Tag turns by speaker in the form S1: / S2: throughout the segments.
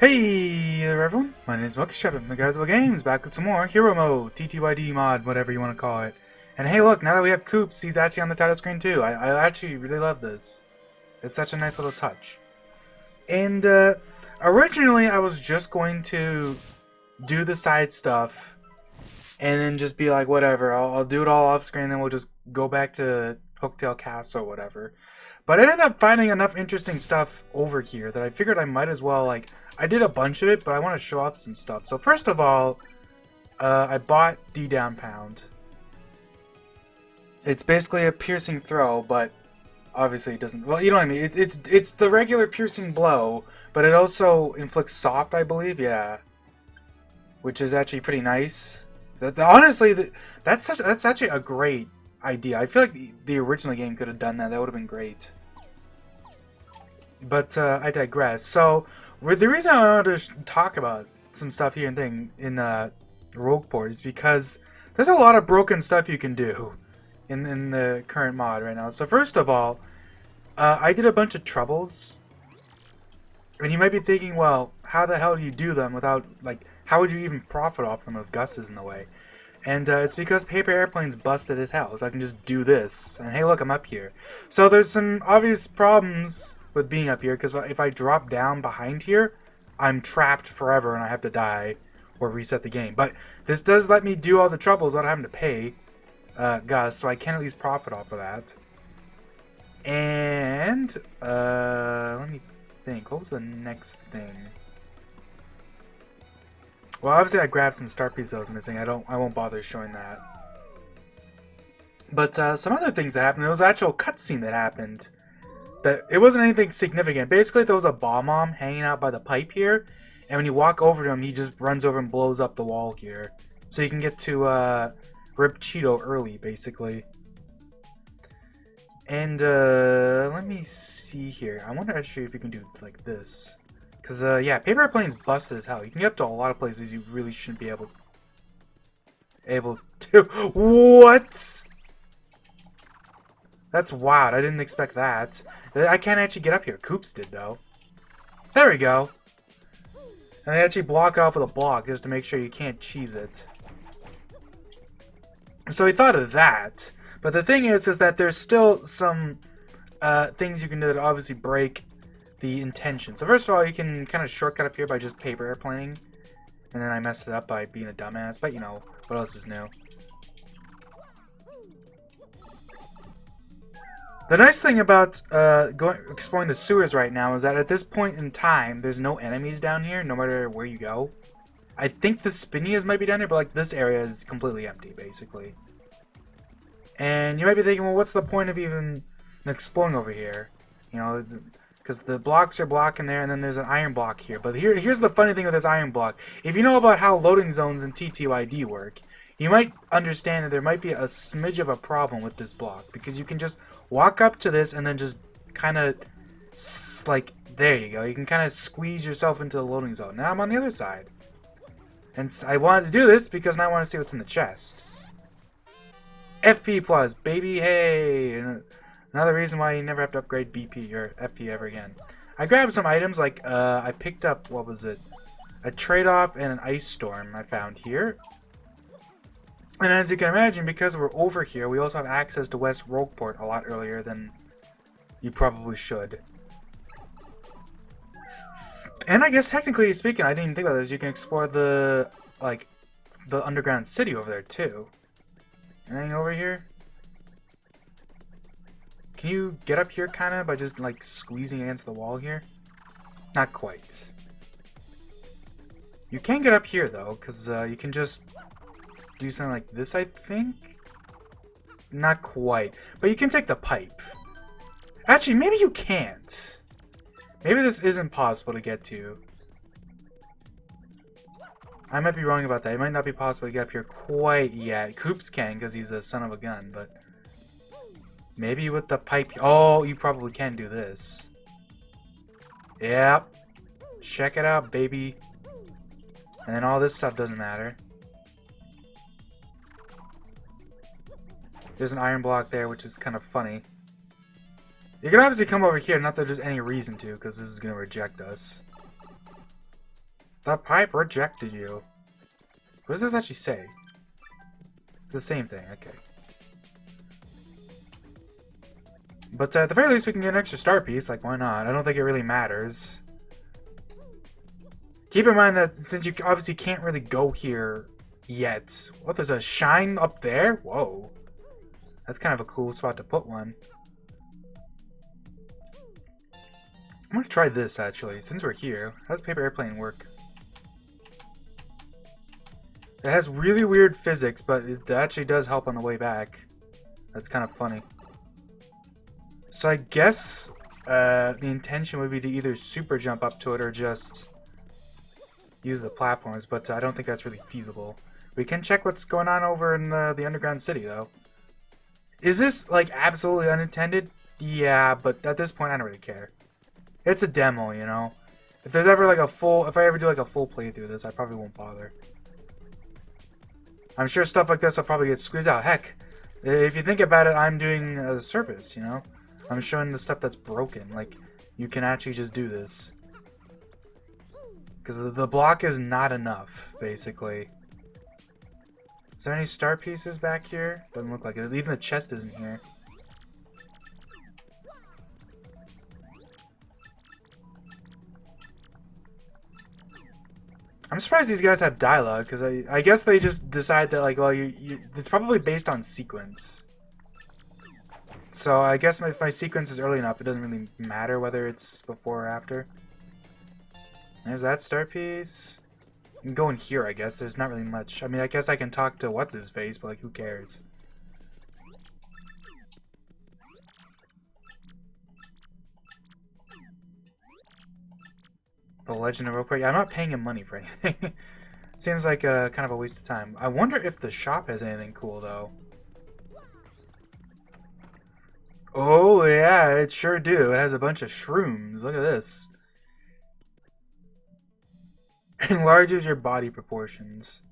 S1: Hey there everyone, my name is Monkey Shep from the Guys of Games, back with some more Hero Mode, TTYD mod, whatever you want to call it. And hey look, now that we have Coops, he's actually on the title screen too. I actually really love this. It's such a nice little touch. And originally I was just going to do the side stuff and then just be like, whatever, I'll do it all off screen and then we'll just go back to Hooktail Castle or whatever. But I ended up finding enough interesting stuff over here that I figured I might as well, like, I did a bunch of it, but I want to show off some stuff. So first of all, I bought D Down Pound. It's basically a piercing throw, but obviously it doesn't, well, you know what I mean. It's the regular piercing blow, but it also inflicts soft, I believe, yeah. Which is actually pretty nice. Honestly, that's actually a great idea. I feel like the original game could have done that. That would have been great. But I digress. So the reason I wanted to talk about some stuff here and thing in Rogueport is because there's a lot of broken stuff you can do in the current mod right now. So first of all, I did a bunch of troubles, and you might be thinking, well, how the hell do you do them without, like, how would you even profit off them if Gus is in the way? And it's because Paper Airplane's busted as hell, so I can just do this. And hey, look, I'm up here. So there's some obvious problems with being up here, because if I drop down behind here, I'm trapped forever and I have to die or reset the game. But this does let me do all the troubles without having to pay Gus, so I can at least profit off of that. And let me think. What was the next thing? Well, obviously I grabbed some star pieces I was missing. I won't bother showing that. But some other things that happened. There was an actual cutscene that happened. But it wasn't anything significant. Basically, there was a bomb hanging out by the pipe here, and when you walk over to him, he just runs over and blows up the wall here. So you can get to Rip Cheeto early, basically. And let me see here. I wonder actually if you can do like this. Because, yeah, Paper Airplane's busted as hell. You can get up to a lot of places you really shouldn't be able to. What? That's wild. I didn't expect that. I can't actually get up here. Coops did, though. There we go. And I actually block it off with a block just to make sure you can't cheese it. So we thought of that. But the thing is that there's still some things you can do that obviously break the intention. So first of all, you can kind of shortcut up here by just paper airplaning, and then I messed it up by being a dumbass, but you know, what else is new? The nice thing about exploring the sewers right now is that at this point in time, there's no enemies down here, no matter where you go. I think the Spinias might be down here, but like this area is completely empty, basically. And you might be thinking, well, what's the point of even exploring over here? You know, because the blocks are blocking there, and then there's an iron block here. But here's the funny thing with this iron block. If you know about how loading zones in TTYD work, you might understand that there might be a smidge of a problem with this block. Because you can just walk up to this and then just kind of, like, there you go. You can kind of squeeze yourself into the loading zone. Now I'm on the other side. And I wanted to do this because now I want to see what's in the chest. FP plus, baby, hey! Another reason why you never have to upgrade BP or FP ever again. I grabbed some items, like, I picked up, what was it? A trade-off and an ice storm I found here. And as you can imagine, because we're over here, we also have access to West Rogueport a lot earlier than you probably should. And I guess technically speaking, I didn't even think about this, you can explore the, like, the underground city over there too. Anything over here? Can you get up here kind of by just like squeezing against the wall here? Not quite. You can get up here though, because you can just do something like this, I think? Not quite. But you can take the pipe. Actually, maybe you can't. Maybe this isn't possible to get to. I might be wrong about that. It might not be possible to get up here quite yet. Coops can, because he's a son of a gun, but maybe with the pipe. Oh, you probably can do this. Yep. Check it out, baby. And then all this stuff doesn't matter. There's an iron block there, which is kind of funny. You can obviously come over here, not that there's any reason to, because this is going to reject us. The pipe rejected you. What does this actually say? It's the same thing, okay. But at the very least, we can get an extra star piece. Like, why not? I don't think it really matters. Keep in mind that since you obviously can't really go here yet. What, there's a shine up there? Whoa. That's kind of a cool spot to put one. I'm gonna try this, actually, since we're here. How does paper airplane work? It has really weird physics, but it actually does help on the way back. That's kind of funny. So I guess the intention would be to either super jump up to it or just use the platforms, but I don't think that's really feasible. We can check what's going on over in the underground city, though. Is this, like, absolutely unintended? Yeah, but at this point, I don't really care. It's a demo, you know? If there's ever, like, if I ever do, like, a full playthrough of this, I probably won't bother. I'm sure stuff like this will probably get squeezed out. Heck, if you think about it, I'm doing a service, you know? I'm showing the stuff that's broken. Like, you can actually just do this. Because the block is not enough, basically. Is there any star pieces back here? Doesn't look like it. Even the chest isn't here. I'm surprised these guys have dialogue, because I guess they just decide that, like, well, it's probably based on sequence. So I guess if my sequence is early enough, it doesn't really matter whether it's before or after. There's that star piece. You can go in here, I guess. There's not really much. I mean, I guess I can talk to what's-his-face, but, like, who cares? The Legend of Rope. Yeah, I'm not paying him money for anything. Seems like kind of a waste of time. I wonder if the shop has anything cool, though. Oh, yeah, it sure do. It has a bunch of shrooms. Look at this. Enlarges your body proportions.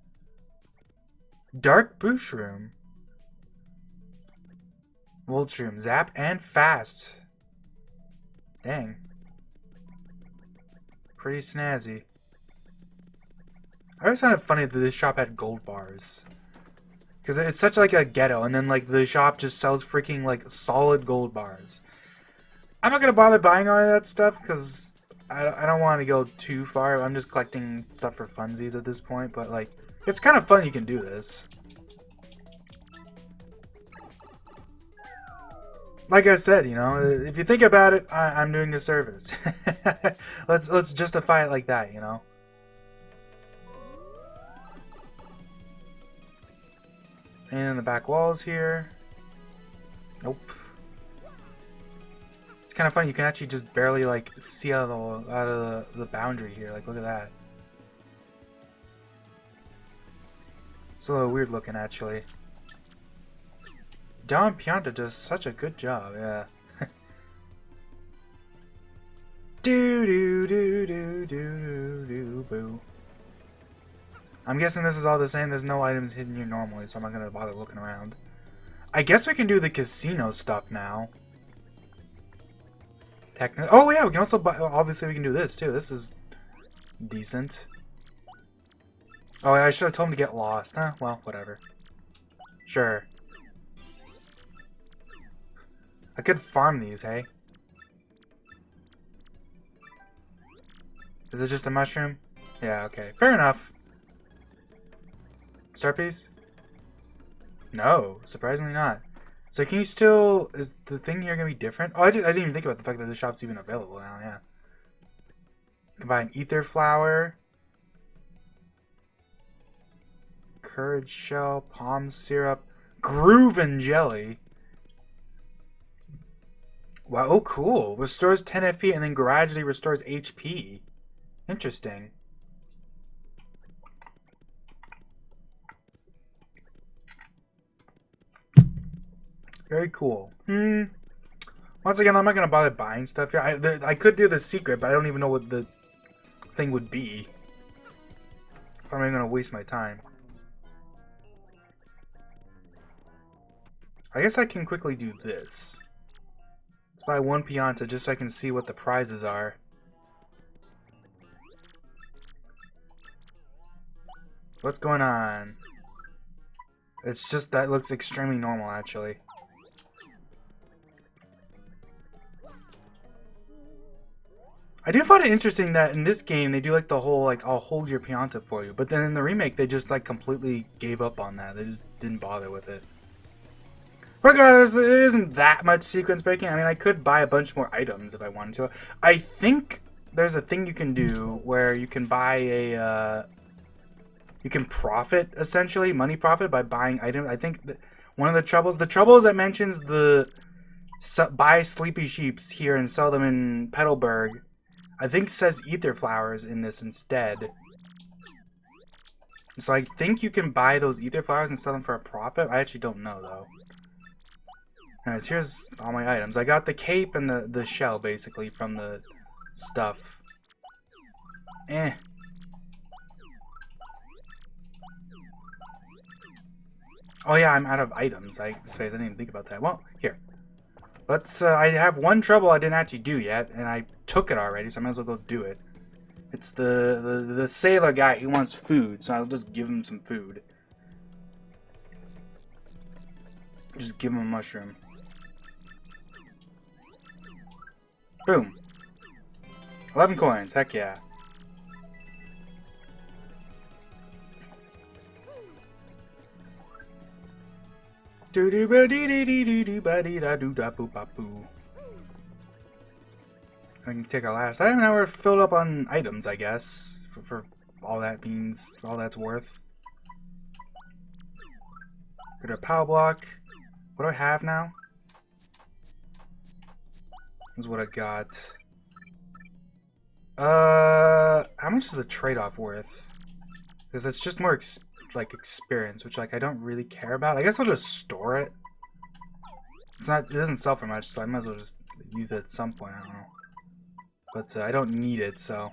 S1: Dark blue shroom. Wold shroom. Zap and fast. Dang. Pretty snazzy. I always found it funny that this shop had gold bars. Because it's such like a ghetto, and then like the shop just sells freaking like solid gold bars. I'm not going to bother buying all of that stuff because I don't want to go too far. I'm just collecting stuff for funsies at this point, but like it's kind of fun you can do this. Like I said, you know, if you think about it, I'm doing a service. let's justify it like that, you know. And the back walls here. Nope. It's kind of funny. You can actually just barely like see out of the boundary here. Like, look at that. It's a little weird looking, actually. Don Pianta does such a good job, yeah. Do do do do do do boo. I'm guessing this is all the same. There's no items hidden here normally, so I'm not gonna bother looking around. I guess we can do the casino stuff now. Oh yeah, we can also buy. Obviously, we can do this too. This is decent. Oh, I should have told him to get lost. Huh? Well, whatever. Sure. I could farm these, hey? Is it just a mushroom? Yeah, okay. Fair enough. Star piece? No, surprisingly not. So can you still... Is the thing here going to be different? Oh, I didn't even think about the fact that the shop's even available now, yeah. Combine ether flower. Courage shell, palm syrup, groove and jelly. Wow, oh cool. Restores 10 FP and then gradually restores HP. Interesting. Very cool. Once again, I'm not going to bother buying stuff here. I could do the secret, but I don't even know what the thing would be. So I'm not going to waste my time. I guess I can quickly do this. Let's buy one Pianta just so I can see what the prizes are. What's going on? It's just that looks extremely normal, actually. I do find it interesting that in this game they do like the whole like I'll hold your Pianta for you, but then in the remake they just like completely gave up on that. They just didn't bother with it. Regardless, there isn't that much sequence breaking. I mean, I could buy a bunch more items if I wanted to. I think there's a thing you can do where you can buy a you can profit, essentially money profit, by buying items. I think one of the troubles that mentions the buy sleepy sheeps here and sell them in Petalburg, I think says ether flowers in this instead. So I think you can buy those ether flowers and sell them for a profit. I actually don't know though. Anyways, here's all my items. I got the cape and the shell basically from the stuff. Oh yeah, I'm out of items. I didn't even think about that. Well, here. Let's, I have one trouble I didn't actually do yet, and I took it already, so I might as well go do it. It's the sailor guy who wants food, so I'll just give him some food. Just give him a mushroom. Boom. 11 coins, heck yeah. Do do ba dee dee dee dee dee ba dee da do da boo ba boo. I can take our last item. Now we're filled up on items, I guess, for all that means, all that's worth. Get a power block. What do I have now? This is what I got. How much is the trade-off worth? Because it's just more like experience, which like I don't really care about. I guess I'll just store it. It's not. It doesn't sell for much, so I might as well just use it at some point. I don't know, but I don't need it, so.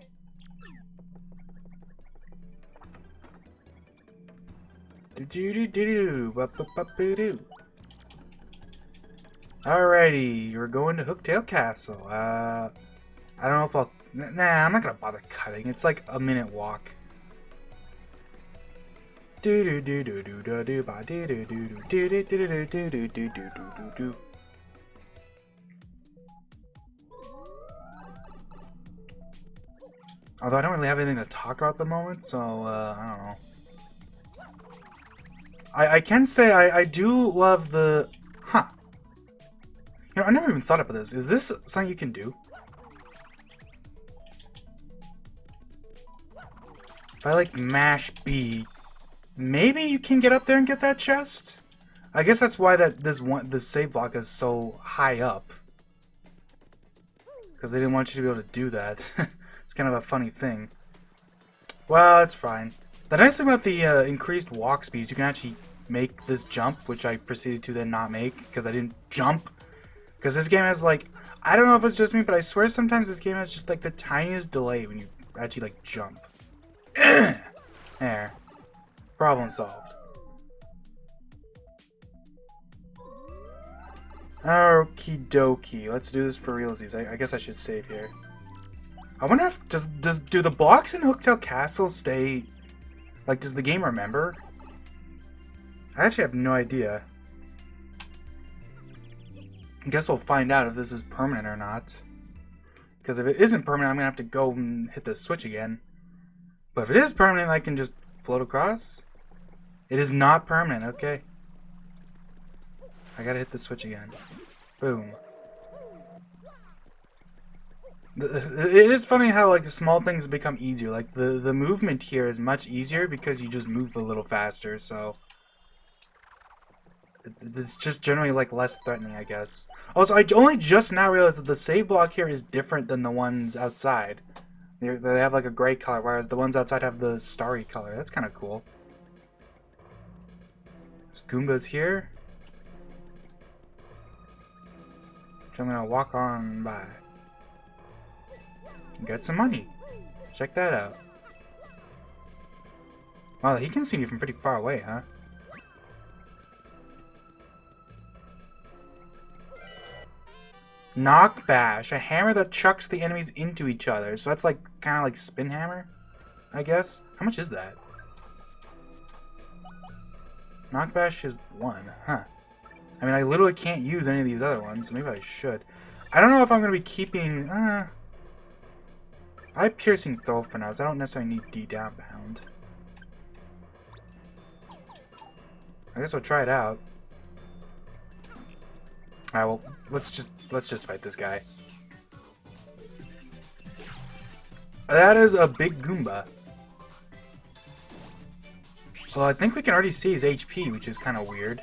S1: Alrighty, we're going to Hooktail Castle. I don't know if I'll. Nah, I'm not gonna bother cutting. It's like a minute walk. Although I don't really have anything to talk about at the moment, so I don't know. I can say I do love the... Huh. You know, I never even thought about this. Is this something you can do? If I like mash B, maybe you can get up there and get that chest? I guess that's why this save block is so high up. Because they didn't want you to be able to do that. It's kind of a funny thing. Well, it's fine. The nice thing about the increased walk speeds, you can actually make this jump, which I proceeded to then not make because I didn't jump. Because this game has like, I don't know if it's just me, but I swear sometimes this game has just like the tiniest delay when you actually like jump. There. Problem solved. Okie dokie. Let's do this for realsies. I guess I should save here. I wonder if do the blocks in Hooktail Castle stay? Like, does the game remember? I actually have no idea. I guess we'll find out if this is permanent or not. Because if it isn't permanent, I'm gonna have to go and hit the switch again. But if it is permanent, I can just float across. It is not permanent, okay. I gotta hit the switch again. Boom. It is funny how like the small things become easier. Like the movement here is much easier because you just move a little faster, so it's just generally like less threatening, I guess. Also, I only just now realized that the save block here is different than the ones outside. They have like a gray color, whereas the ones outside have the starry color. That's kind of cool. There's Goombas here, which I'm gonna walk on by. Get some money. Check that out. Wow, he can see me from pretty far away, huh? Knock Bash, a hammer that chucks the enemies into each other. So that's like kind of like Spin Hammer, I guess. How much is that? Knockbash is 1, huh. I mean, I literally can't use any of these other ones, so maybe I should. I don't know if I'm going to be keeping... I have Piercing Throw for now, so I don't necessarily need D Downbound. I guess we'll try it out. Alright, well, let's just fight this guy. That is a big Goomba. Well, I think we can already see his HP, which is kind of weird.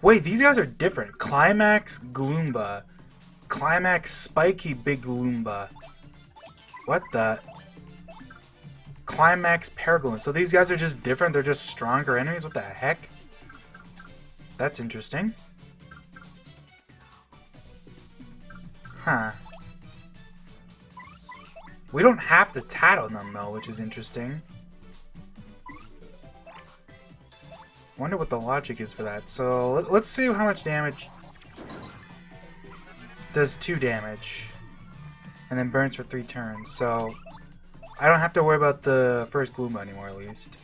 S1: Wait, these guys are different. Climax Gloomba. Climax Spiky Big Gloomba. What the? Climax Paragloom. So these guys are just different? They're just stronger enemies? What the heck? That's interesting. Huh. We don't have to tattle them, though, which is interesting. Wonder what the logic is for that. So, let's see how much damage. Does 2 damage. And then burns for 3 turns. So, I don't have to worry about the first Gloomba anymore, at least.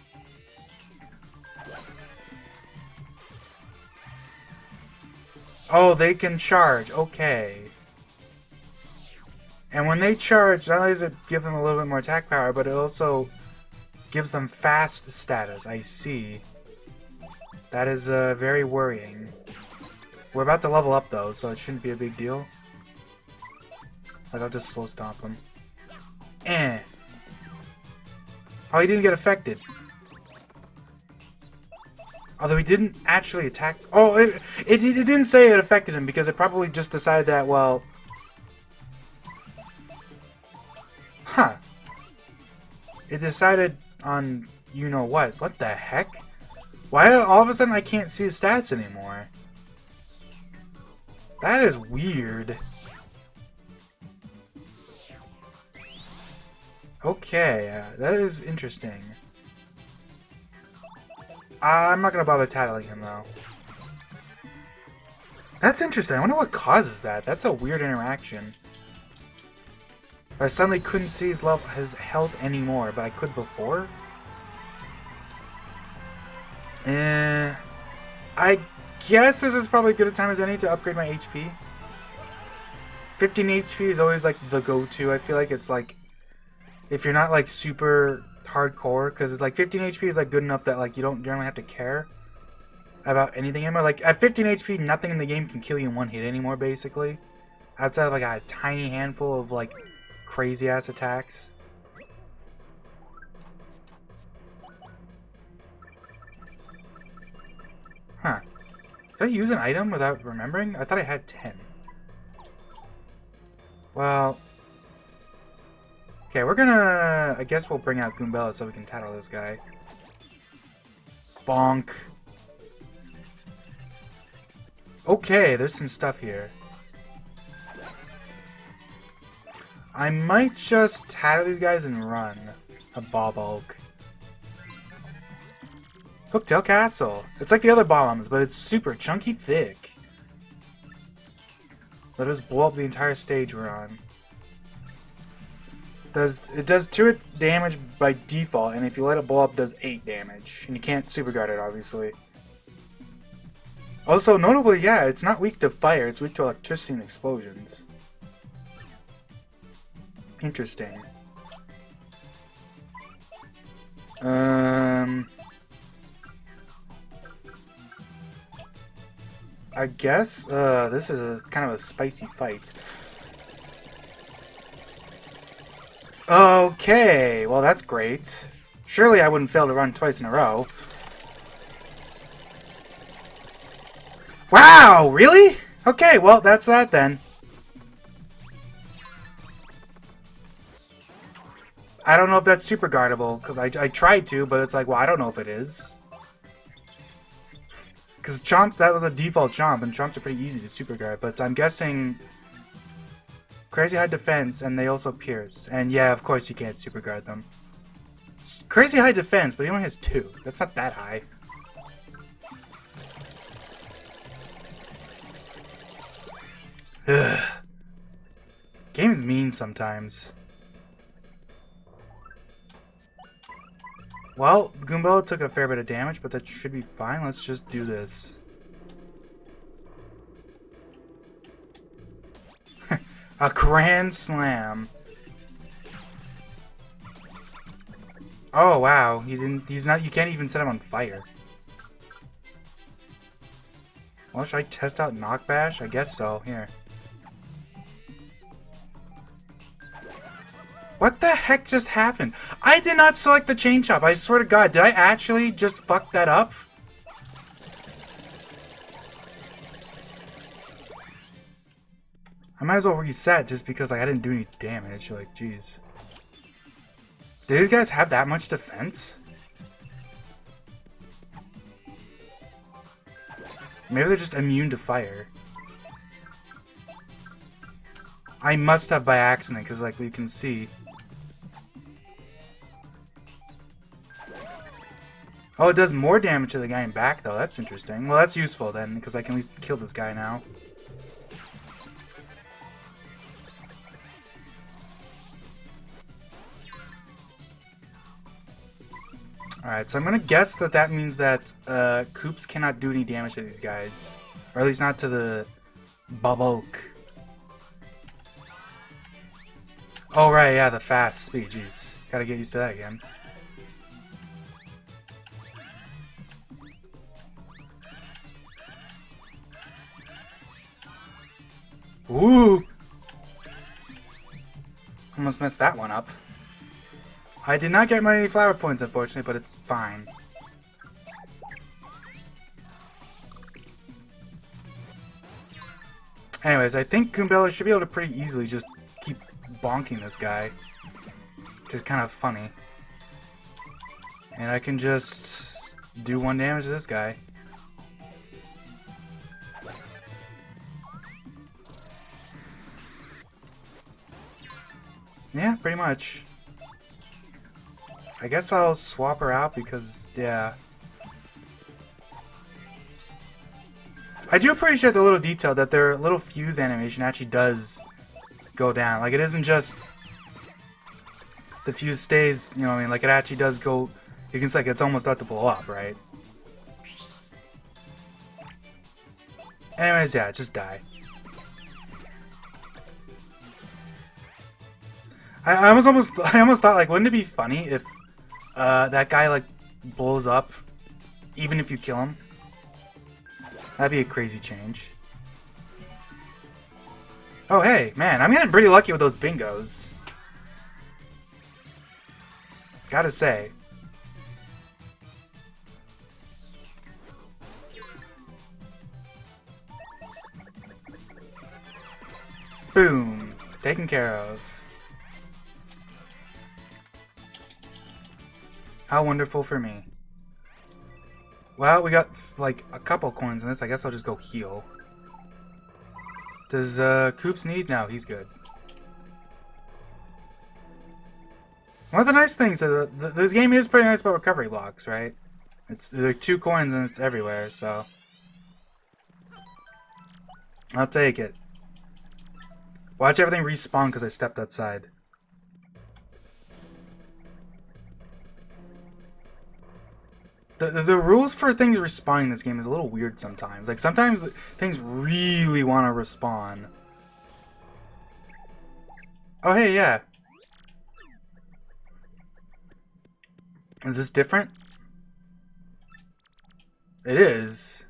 S1: Oh, they can charge. Okay. And when they charge, not only does it give them a little bit more attack power, but it also gives them fast status. I see. That is very worrying. We're about to level up though, so it shouldn't be a big deal. Like, I'll just slow stomp him. Eh. Oh, he didn't get affected. Although he didn't actually attack. Oh, it didn't say it affected him because it probably just decided that, well... Huh. It decided on you-know-what. What the heck? Why all of a sudden I can't see his stats anymore? That is weird. Okay, that is interesting. I'm not gonna bother tattling him though. That's interesting. I wonder what causes that. That's a weird interaction. I suddenly couldn't see his health anymore, but I could before. I guess this is probably as good a time as any to upgrade my HP. 15 HP is always like the go-to. I feel like it's like if you're not like super hardcore, because it's like 15 HP is like good enough that like you don't generally have to care about anything anymore. Like at 15 HP, nothing in the game can kill you in one hit anymore, basically. Outside of like a tiny handful of like crazy ass attacks. Huh. Did I use an item without remembering? I thought I had 10. Well... Okay, we're gonna... I guess we'll bring out Goombella so we can tattle this guy. Bonk. Okay, there's some stuff here. I might just tattle these guys and run. A Bobolk. Hooktail Castle. It's like the other bombs, but it's super chunky thick. Let us blow up the entire stage we're on. It does 2 damage by default, and if you let it blow up, it does 8 damage. And you can't super guard it, obviously. Also, notably, yeah, it's not weak to fire, it's weak to electricity and explosions. Interesting. I guess, this is kind of a spicy fight. Okay, well that's great. Surely I wouldn't fail to run twice in a row. Wow, really? Okay, well that's that then. I don't know if that's super guardable, because I tried to, but it's like, well, I don't know if it is. Because Chomps, that was a default Chomp, and Chomps are pretty easy to super guard, but I'm guessing Crazy High Defense, and they also Pierce. And yeah, of course you can't super guard them. Crazy High Defense, but he only has 2. That's not that high. Ugh. Game's mean sometimes. Well, Goombella took a fair bit of damage, but that should be fine. Let's just do this. A grand slam. Oh wow, he's not, you can't even set him on fire. Well, should I test out Knock Bash? I guess so. Here. What the heck just happened? I did not select the Chain Chomp. I swear to God, did I actually just fuck that up? I might as well reset just because like, I didn't do any damage. Like, jeez. Do these guys have that much defense? Maybe they're just immune to fire. I must have by accident, because like we can see. Oh, it does more damage to the guy in back, though. That's interesting. Well, that's useful then, because I can at least kill this guy now. Alright, so I'm gonna guess that that means that Koops cannot do any damage to these guys. Or at least not to the Bulk. Oh, right, yeah, the fast speed. Jeez. Gotta get used to that again. Ooh! Almost messed that one up. I did not get many flower points, unfortunately, but it's fine. Anyways, I think Goombella should be able to pretty easily just keep bonking this guy. Which is kind of funny. And I can just do 1 damage to this guy. Yeah, pretty much. I guess I'll swap her out because, yeah. I do appreciate the little detail that their little fuse animation actually does go down. Like, it isn't just the fuse stays, you know what I mean? Like, it actually does go, you can see like it's almost about to blow up, right? Anyways, yeah, just die. I almost thought, like, wouldn't it be funny if that guy, like, blows up even if you kill him? That'd be a crazy change. Oh, hey, man, I'm getting pretty lucky with those bingos. Gotta say. Boom. Taken care of. How wonderful for me. Well, we got, like, a couple coins in this. I guess I'll just go heal. Does, Koops need? No, he's good. One of the nice things is this game is pretty nice about recovery blocks, right? There are 2 coins and it's everywhere, so... I'll take it. Watch everything respawn because I stepped outside. The rules for things respawning in this game is a little weird sometimes. Like, sometimes things really want to respawn. Oh, hey, yeah. Is this different? It is.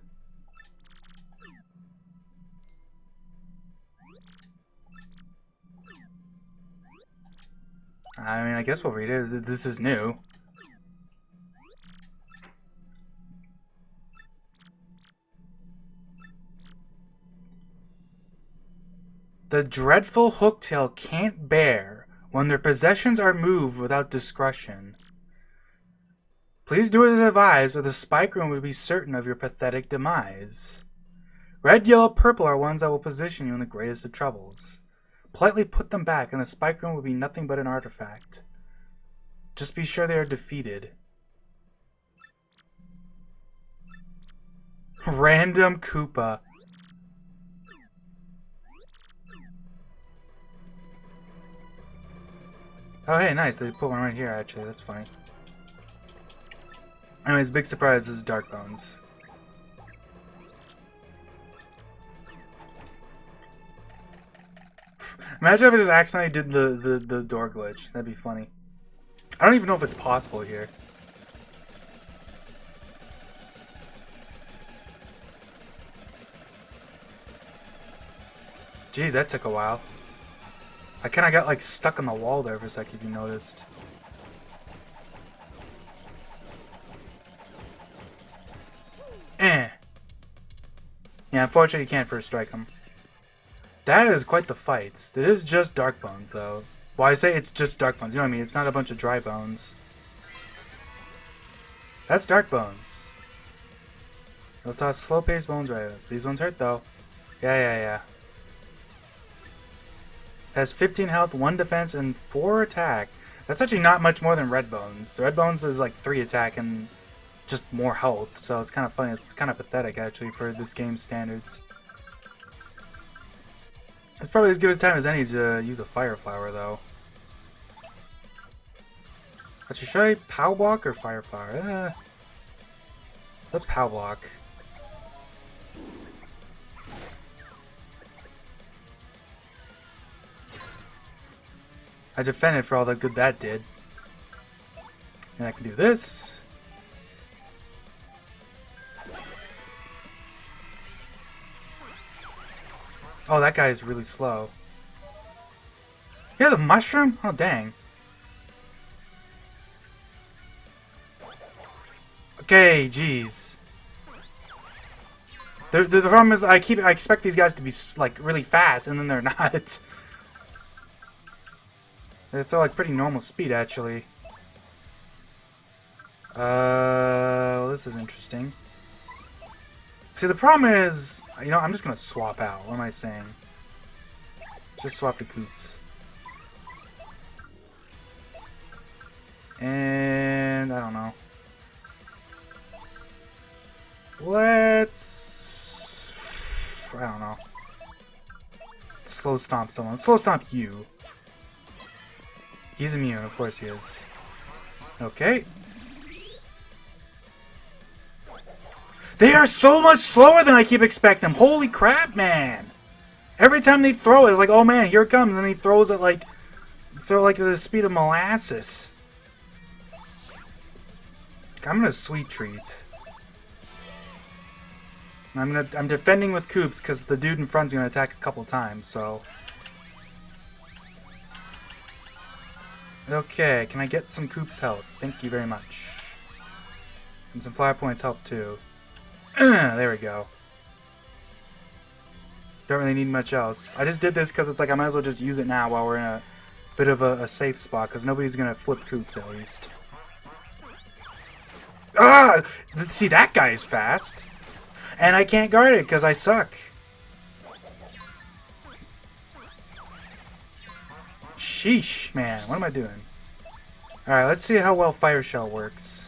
S1: I mean, I guess we'll read it. This is new. The dreadful Hooktail can't bear when their possessions are moved without discretion. Please do as advised, or the spike room will be certain of your pathetic demise. Red, yellow, purple are ones that will position you in the greatest of troubles. Politely put them back, and the spike room will be nothing but an artifact. Just be sure they are defeated. Random Koopa. Oh, hey, nice. They put one right here, actually. That's funny. Anyways, big surprise is Dark Bones. Imagine if I just accidentally did the door glitch. That'd be funny. I don't even know if it's possible here. Jeez, that took a while. I kind of got like stuck on the wall there for a second, if you noticed. Yeah, unfortunately you can't first strike him. That is quite the fight. It is just Dark Bones, though. Well, I say it's just Dark Bones. You know what I mean? It's not a bunch of Dry Bones. That's Dark Bones. It'll toss slow-paced bones right at us. These ones hurt, though. Yeah. Has 15 health, 1 defense, and 4 attack. That's actually not much more than Red Bones. Red Bones is like 3 attack and just more health, so it's kind of funny. It's kind of pathetic, actually, for this game's standards. It's probably as good a time as any to use a Fire Flower, though. Actually, should I Pow Block or Fire Flower? Let's Pow Block. I defended for all the good that did. And I can do this. Oh, that guy is really slow. Yeah, the mushroom? Oh, dang. Okay, jeez. The problem is I expect these guys to be like really fast, and then they're not. They feel like pretty normal speed, actually. Well, this is interesting. See, the problem is, you know, I'm just gonna swap out. What am I saying? Just swap to Coots. And I don't know. Let's... I don't know. Slow stomp someone. Slow stomp you. He's immune, of course he is. Okay. They are so much slower than I keep expecting them. Holy crap, man! Every time they throw it, it's like, oh man, here it comes. And then he throws it like, the speed of molasses. I'm gonna sweet treat. I'm defending with Coops because the dude in front's gonna attack a couple times. So. Okay, can I get some Coops health? Thank you very much. And some Fire Points help too. There we go. Don't really need much else. I just did this because it's like I might as well just use it now while we're in a bit of a safe spot because nobody's going to flip Coops at least. Ah! See, that guy is fast. And I can't guard it because I suck. Sheesh, man. What am I doing? Alright, let's see how well Fire Shell works.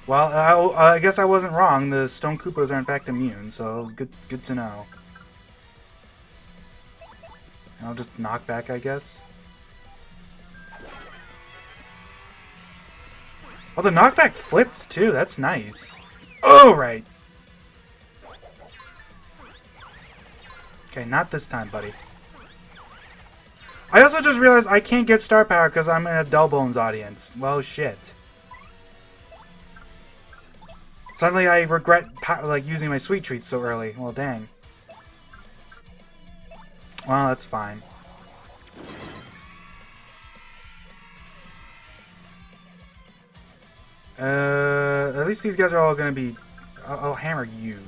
S1: Well, I guess I wasn't wrong. The Stone Koopas are in fact immune, so it was good to know. I'll just knock back, I guess. Oh, the knockback flips too. That's nice. Oh, right. Okay, not this time, buddy. I also just realized I can't get star power because I'm in a Dull Bones audience. Well, shit. Suddenly I regret like using my sweet treats so early. Well, dang. Well, that's fine. At least these guys are all gonna be. I'll hammer you.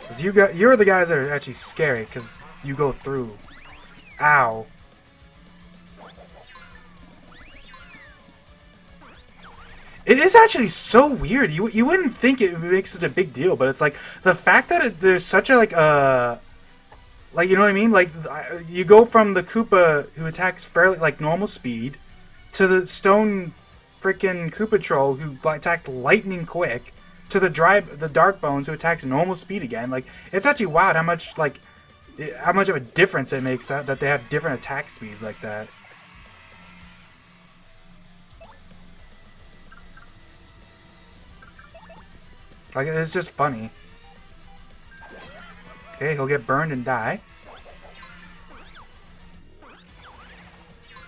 S1: Cause you're the guys that are actually scary because you go through. Ow. It is actually so weird. You wouldn't think it would make such a big deal, but it's like the fact that there's such a like you know what I mean? Like you go from the Koopa who attacks fairly like normal speed to the stone freaking Koopa troll who attacks lightning quick to the Dark Bones who attacks normal speed again. Like it's actually wild how much of a difference it makes that they have different attack speeds like that. Like, it's just funny. Okay, he'll get burned and die.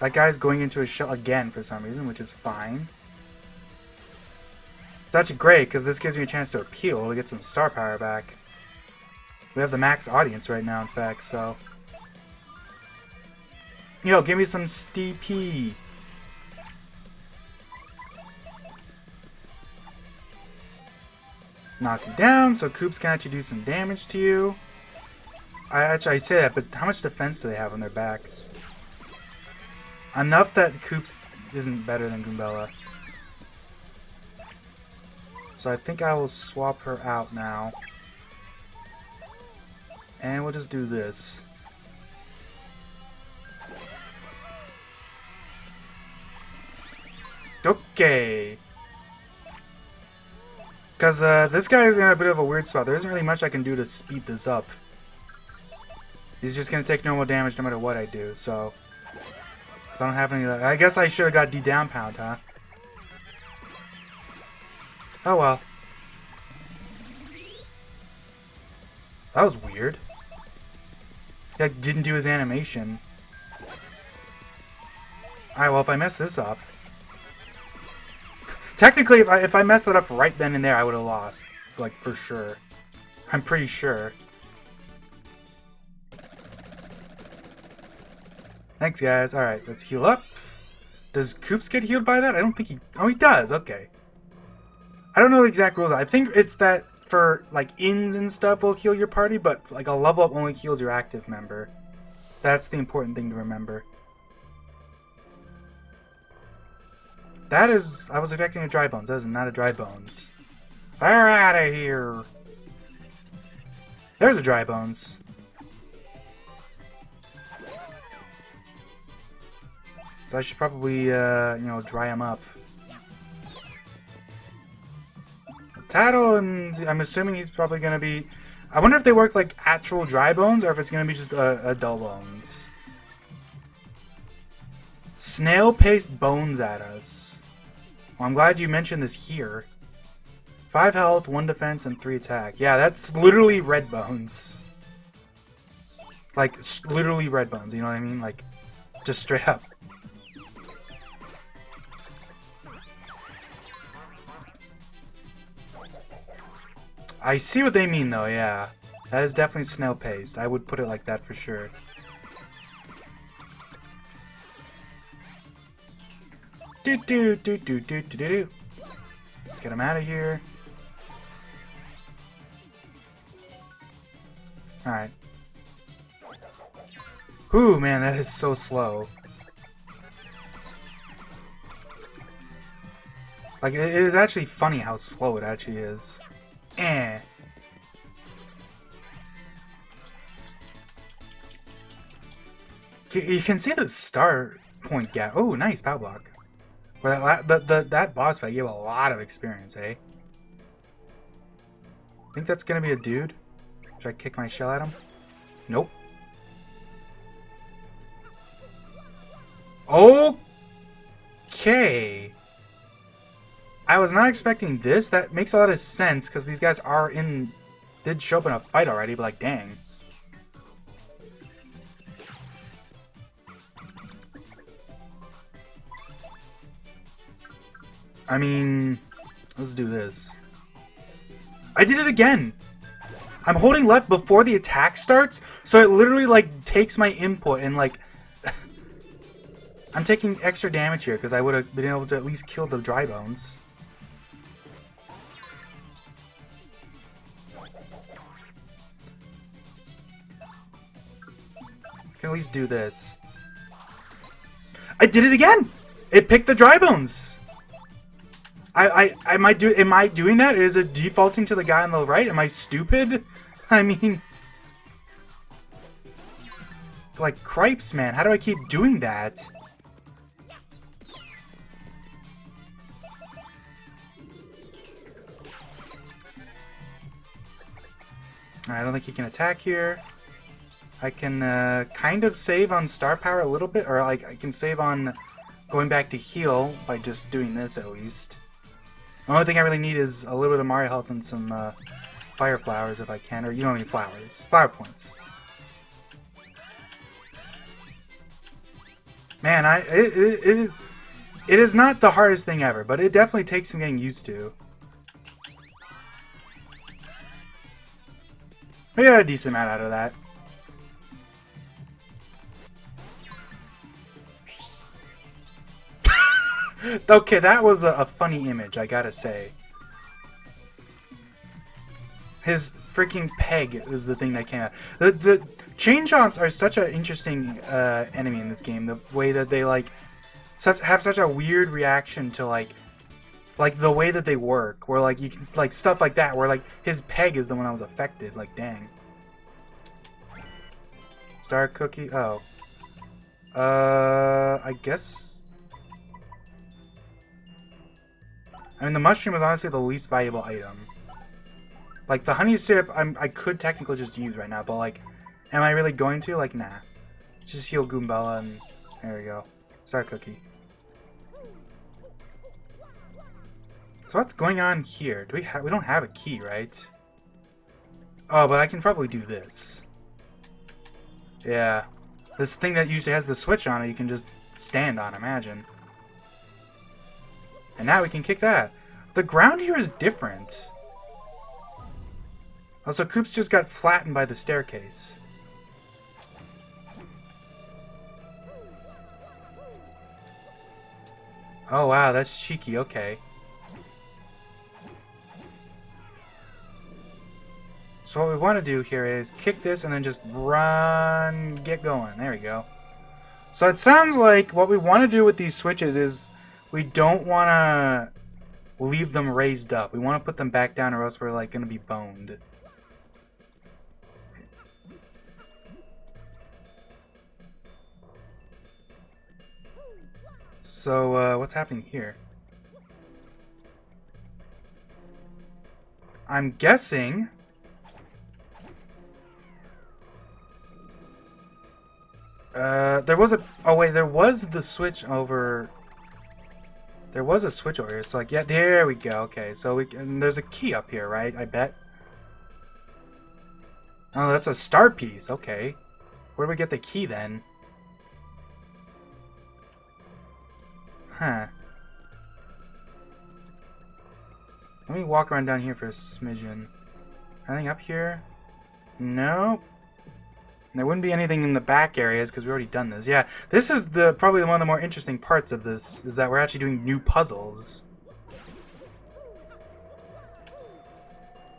S1: That guy's going into his shell again for some reason, which is fine. It's actually great, because this gives me a chance to appeal to get some star power back. We have the max audience right now, in fact, so... Yo, give me some STP! Knock him down, so Koops can actually do some damage to you. I say that, but how much defense do they have on their backs? Enough that Koops isn't better than Goombella. So I think I will swap her out now. And we'll just do this. Okay. Because this guy is in a bit of a weird spot. There isn't really much I can do to speed this up. He's just going to take normal damage no matter what I do, so... Because I don't have any... I guess I should have got D-down pound, huh? Oh well. That was weird. He didn't do his animation. Alright, well, if I mess this up... Technically, if I messed it up right then and there, I would have lost. Like, for sure. I'm pretty sure. Thanks, guys. Alright, let's heal up. Does Koops get healed by that? I don't think he... Oh, he does. Okay. I don't know the exact rules. I think it's that for, like, ins and stuff will heal your party, but, like, a level up only heals your active member. That's the important thing to remember. That is... I was expecting a dry bones. That is not a dry bones. They're out of here! There's a dry bones. So I should probably, you know, dry him up. Tattle, and I'm assuming he's probably going to be... I wonder if they work like actual dry bones, or if it's going to be just a dull bones. Snail paste bones at us. Well, I'm glad you mentioned this here. 5 health, 1 defense, and 3 attack. Yeah, that's literally red bones. Like, literally red bones, you know what I mean? Like, just straight up. I see what they mean, though, yeah. That is definitely snail paste. I would put it like that for sure. Do-do-do-do-do-do-do. Get him out of here. Alright. Ooh, man, that is so slow. Like, it is actually funny how slow it actually is. Eh. You can see the star point gap. Oh, nice power block. Well, that boss fight gave a lot of experience, eh? Think that's gonna be a dude? Should I kick my shell at him? Nope. Okay. I was not expecting this. That makes a lot of sense because these guys did show up in a fight already, but like, dang. I mean, let's do this. I did it again! I'm holding left before the attack starts, so it literally, like, takes my input and, like... I'm taking extra damage here because I would have been able to at least kill the dry bones. I can at least do this. I did it again! It picked the dry bones! Am I doing that? Is it defaulting to the guy on the right? Am I stupid? I mean... Like, cripes, man. How do I keep doing that? I don't think he can attack here. I can kind of save on star power a little bit, or like I can save on going back to heal by just doing this at least. The only thing I really need is a little bit of Mario health and some fire flowers if I can. Or you don't need flowers. Flower points. Man, it is not the hardest thing ever, but it definitely takes some getting used to. We got a decent amount out of that. Okay, that was a funny image, I gotta say. His freaking peg is the thing that came out. The chain chomps are such an interesting enemy in this game. The way that they like have such a weird reaction to like the way that they work, where like you can like stuff like that, where like his peg is the one that was affected. Like dang. Star cookie. Oh. I guess. I mean, the mushroom is honestly the least valuable item. Like, the honey syrup, I could technically just use right now, but, like, am I really going to? Like, nah. Just heal Goombella, and there we go. Star cookie. So what's going on here? We don't have a key, right? Oh, but I can probably do this. Yeah. This thing that usually has the switch on it, you can just stand on, imagine. And now we can kick that. The ground here is different. Also, Koops just got flattened by the staircase. Oh wow, that's cheeky, okay. So what we want to do here is kick this and then just run, get going. There we go. So it sounds like what we want to do with these switches is we don't want to leave them raised up. We want to put them back down or else we're like going to be boned. So what's happening here? I'm guessing there was a... Oh, wait, there was the switch over... There was a switch over here, so like, yeah, there we go. Okay, so and there's a key up here, right? I bet. Oh, that's a star piece. Okay. Where do we get the key then? Huh. Let me walk around down here for a smidgen. Anything up here? Nope. There wouldn't be anything in the back areas because we've already done this. Yeah, this is probably one of the more interesting parts of this, is that we're actually doing new puzzles.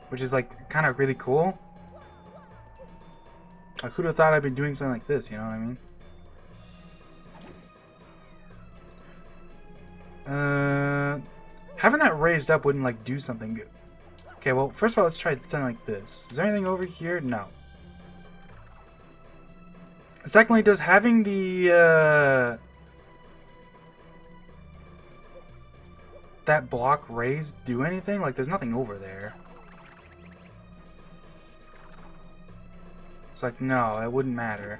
S1: Which is like kind of really cool. Like, who'd have thought I'd been doing something like this, you know what I mean? Having that raised up wouldn't like do something good. Okay, well, first of all, let's try something like this. Is there anything over here? No. Secondly, does having the, that block raised do anything? Like, there's nothing over there. It's like, no, it wouldn't matter.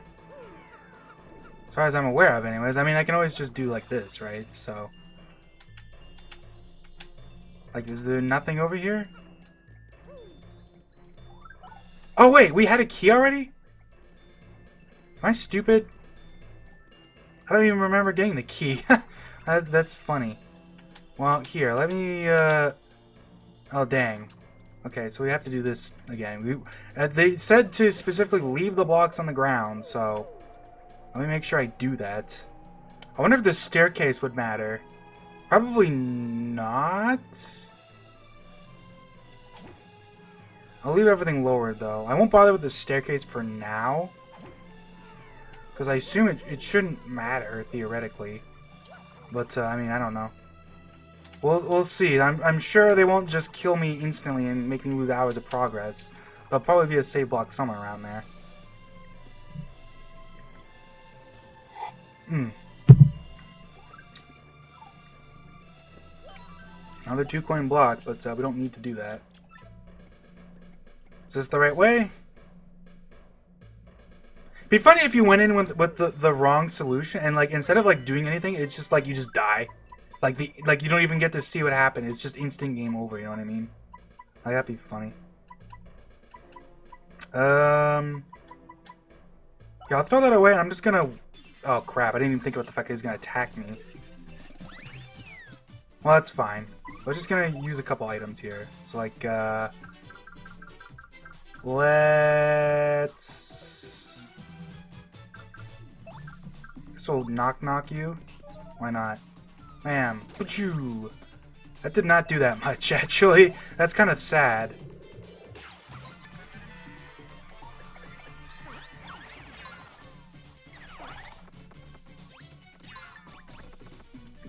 S1: As far as I'm aware of, anyways. I mean, I can always just do like this, right? So... Like, is there nothing over here? Oh, wait, we had a key already? Am I stupid? I don't even remember getting the key. That's funny. Well, here, let me, Oh, dang. Okay, so we have to do this again. They said to specifically leave the blocks on the ground, so... Let me make sure I do that. I wonder if the staircase would matter. Probably not. I'll leave everything lowered, though. I won't bother with the staircase for now. Because I assume it shouldn't matter, theoretically. But, I mean, I don't know. We'll see. I'm sure they won't just kill me instantly and make me lose hours of progress. There'll probably be a save block somewhere around there. Another 2-coin block, but we don't need to do that. Is this the right way? It'd be funny if you went in with the wrong solution and like instead of like doing anything, it's just like you just die. Like you don't even get to see what happened. It's just instant game over. You know what I mean? Like that'd be funny. Yeah, I'll throw that away, and I'm just gonna. Oh crap! I didn't even think about the fact that he's gonna attack me. Well, that's fine. We're just gonna use a couple items here. So like, let's. This will knock you. Why not? Bam! Pachoo! That did not do that much, actually. That's kind of sad.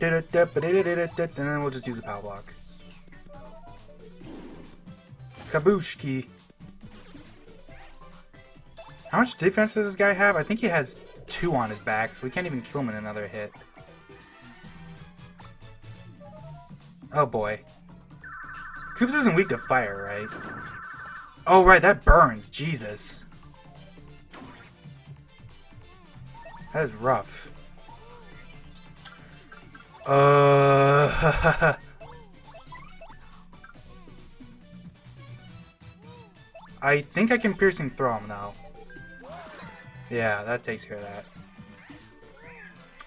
S1: And then we'll just use a power block. Kabushki. How much defense does this guy have? I think he has 2 on his back, so we can't even kill him in another hit. Oh boy. Koops isn't weak to fire, right? Oh right, that burns. Jesus. That is rough. I think I can piercing throw him though. Yeah, that takes care of that.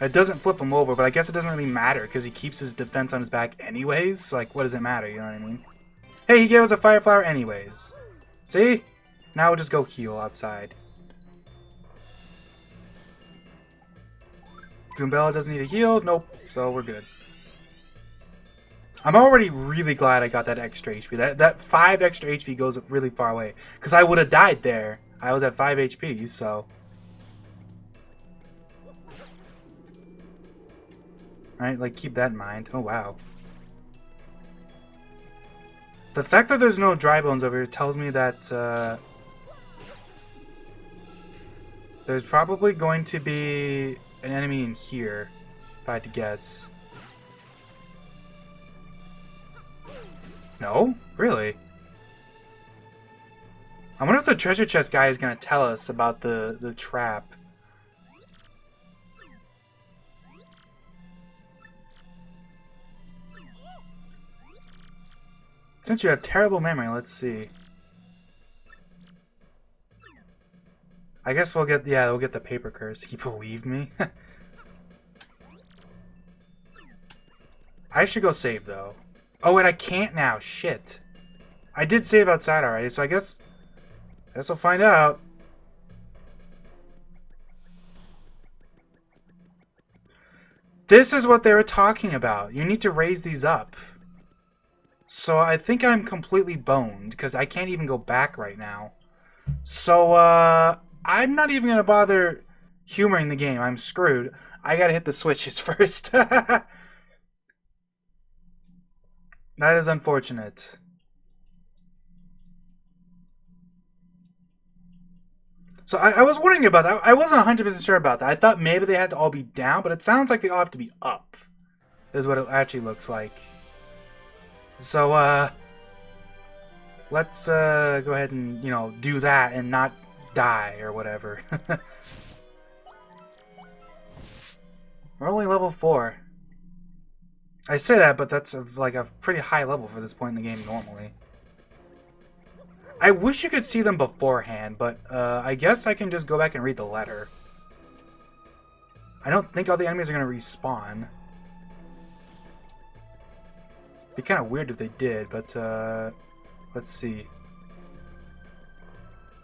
S1: It doesn't flip him over, but I guess it doesn't really matter because he keeps his defense on his back anyways. So, like, what does it matter? You know what I mean? Hey, he gave us a fire flower anyways. See? Now we'll just go heal outside. Goombella doesn't need a heal. Nope. So we're good. I'm already really glad I got that extra HP. That 5 extra HP goes really far away. Because I would have died there. I was at 5 HP, so... Alright, like, keep that in mind. Oh, wow. The fact that there's no dry bones over here tells me that, there's probably going to be an enemy in here, if I had to guess. No? Really? I wonder if the treasure chest guy is going to tell us about the trap. Since you have terrible memory, let's see. I guess we'll get, yeah, we'll get the paper curse. He believed me. I should go save, though. Oh, and I can't now. Shit. I did save outside already, so I guess we'll find out. This is what they were talking about. You need to raise these up. So I think I'm completely boned, because I can't even go back right now. So, I'm not even going to bother humoring the game. I'm screwed. I gotta hit the switches first. That is unfortunate. So I was wondering about that. I wasn't 100% sure about that. I thought maybe they had to all be down, but it sounds like they all have to be up. Is what it actually looks like. So, let's, go ahead and, you know, do that and not die or whatever. We're only level 4. I say that, but that's like a pretty high level for this point in the game normally. I wish you could see them beforehand, but I guess I can just go back and read the letter. I don't think all the enemies are going to respawn. It'd be kind of weird if they did, but let's see.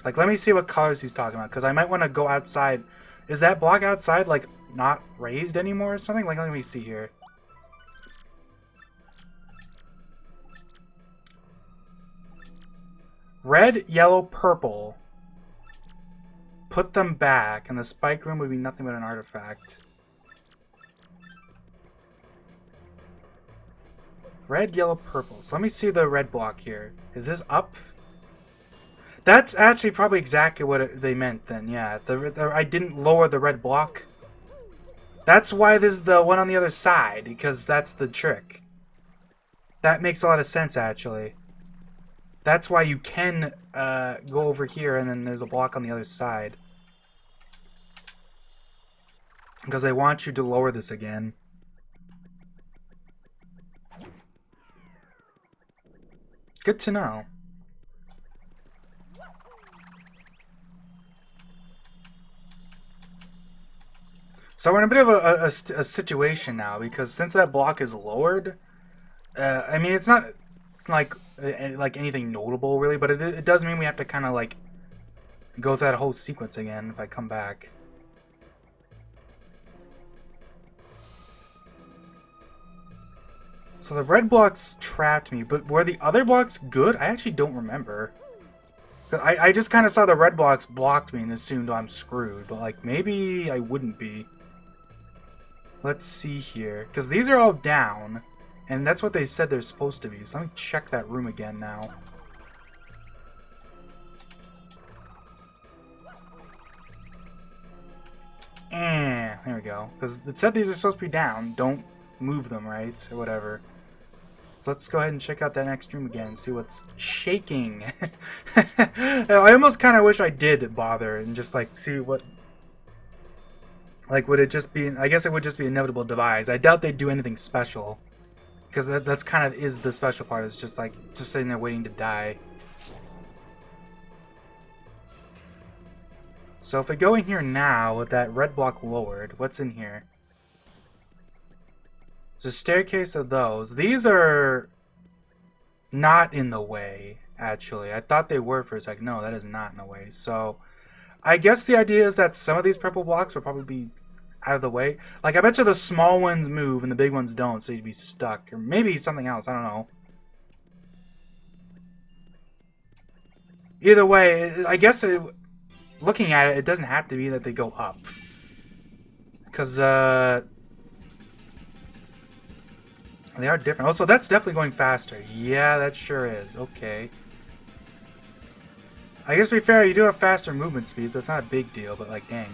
S1: Like, let me see what colors he's talking about, because I might want to go outside. Is that block outside, like, not raised anymore or something? Like, let me see here. Red, yellow, purple. Put them back, and the spike room would be nothing but an artifact. Red, yellow, purple. So let me see the red block here. Is this up? That's actually probably exactly what they meant then, yeah. I didn't lower the red block. That's why there's the one on the other side, because that's the trick. That makes a lot of sense, actually. That's why you can go over here and then there's a block on the other side. Because they want you to lower this again. Good to know. So we're in a bit of a situation now, because since that block is lowered, I mean, it's not like anything notable really, but it does mean we have to kind of like go through that whole sequence again if I come back. So the red blocks trapped me, but were the other blocks good? I actually don't remember. I just kind of saw the red blocks blocked me and assumed I'm screwed, but like maybe I wouldn't be. Let's see here, because these are all down, and that's what they said they're supposed to be. So let me check that room again now. There we go. Because it said these are supposed to be down. Don't move them, right? Or whatever. So let's go ahead and check out that next room again and see what's shaking. I almost kind of wish I did bother and just like see what... Like, would it just be... I guess it would just be inevitable demise. I doubt they'd do anything special. Because that's kind of is the special part. It's just like, just sitting there waiting to die. So if we go in here now with that red block lowered, what's in here? There's a staircase of those. These are not in the way, actually. I thought they were for a second. No, that is not in the way. So I guess the idea is that some of these purple blocks will probably be out of the way. Like, I bet you the small ones move and the big ones don't, so you'd be stuck. Or maybe something else. I don't know. Either way, I guess looking at it, it doesn't have to be that they go up. Because, they are different. Oh, so that's definitely going faster. Yeah, that sure is. Okay. I guess to be fair, you do have faster movement speed, so it's not a big deal, but like, dang.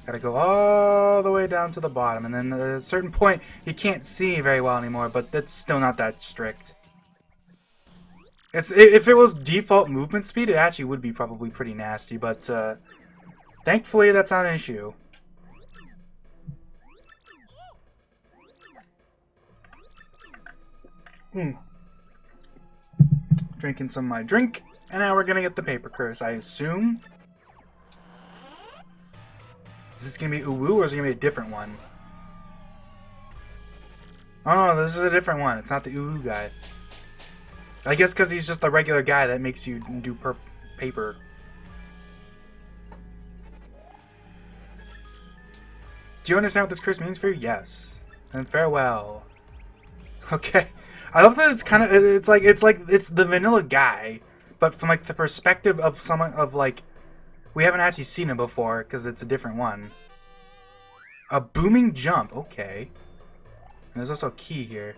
S1: Gotta go all the way down to the bottom, and then at a certain point, you can't see very well anymore, but that's still not that strict. If it was default movement speed, it actually would be probably pretty nasty, but thankfully that's not an issue. Drinking some of my drink, and now we're gonna get the paper curse, I assume. Is this gonna be Uwu, or is it gonna be a different one? Oh, this is a different one. It's not the Uwu guy. I guess because he's just the regular guy that makes you do paper. Do you understand what this curse means for you? Yes. And farewell. Okay. I love that it's kind of it's the vanilla guy, but from like the perspective of someone of like we haven't actually seen him before because it's a different one. A booming jump. Okay. And there's also a key here.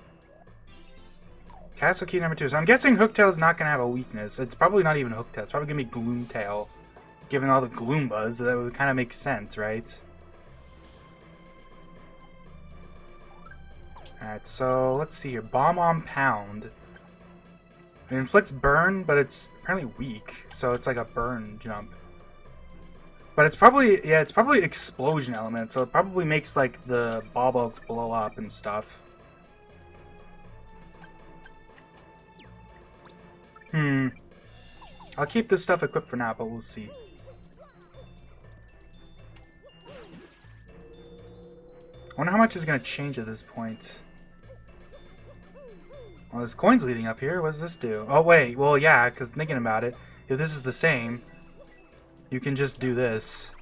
S1: Castle key number 2. So I'm guessing Hooktail is not going to have a weakness. It's probably not even Hooktail. It's probably going to be Gloomtail. Given all the Gloombas, that would kind of make sense, right? Alright, so let's see here. Bomb on Pound. It inflicts burn, but it's apparently weak. So it's like a burn jump. But it's probably, yeah, it's probably explosion element. So it probably makes like the ball bugs blow up and stuff. I'll keep this stuff equipped for now, but we'll see. I wonder how much is going to change at this point. Well, there's coins leading up here. What does this do? Oh, wait. Well, yeah, because thinking about it, if this is the same, you can just do this.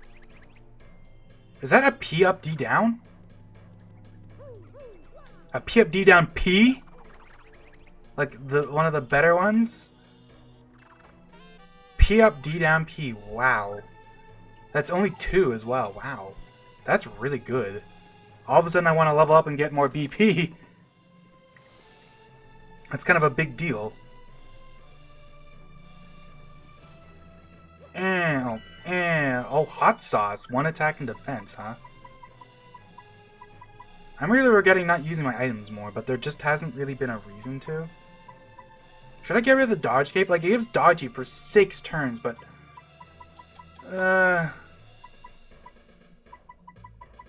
S1: Is that a P up, D down? A P up, D down, P? Like one of the better ones? P up, D down, P. Wow. That's only 2 as well. Wow. That's really good. All of a sudden I want to level up and get more BP. That's kind of a big deal. Oh, hot sauce. 1 attack and defense, huh? I'm really regretting not using my items more, but there just hasn't really been a reason to. Should I get rid of the dodge cape? Like, it gives dodge cape for 6 turns, but... I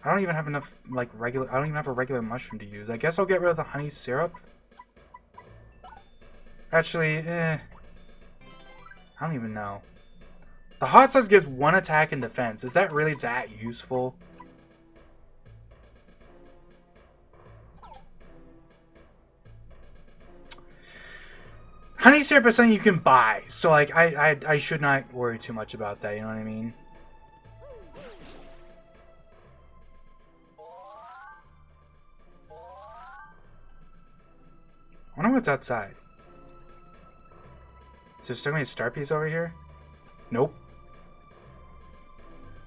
S1: don't even have enough, like, regular... I don't even have a regular mushroom to use. I guess I'll get rid of the honey syrup. Actually, I don't even know. The hot sauce gives 1 attack and defense. Is that really that useful? Honey syrup is something you can buy, so like I should not worry too much about that. You know what I mean? I wonder what's outside. Is there still gonna be a star piece over here? Nope.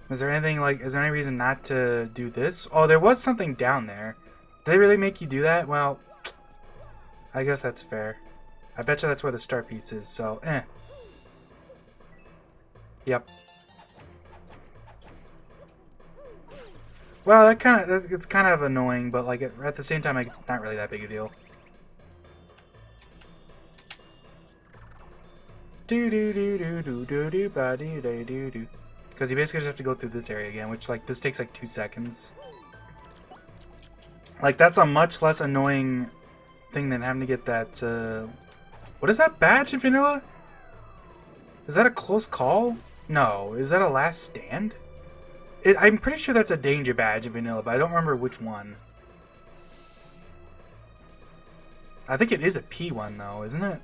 S1: Is there anything like? Is there any reason not to do this? Oh, there was something down there. Did they really make you do that? Well, I guess that's fair. I bet you that's where the star piece is, so, Yep. Well, it's kind of annoying, but, like, at the same time, like, it's not really that big a deal. Do-do-do-do-do-do-do-ba-do-do-do-do. Because you basically just have to go through this area again, which, like, this takes, like, 2 seconds. Like, that's a much less annoying thing than having to get that, What is that badge in vanilla? Is that a close call? No. Is that a last stand? I'm pretty sure that's a danger badge in vanilla, but I don't remember which one. I think it is a P one, though, isn't it?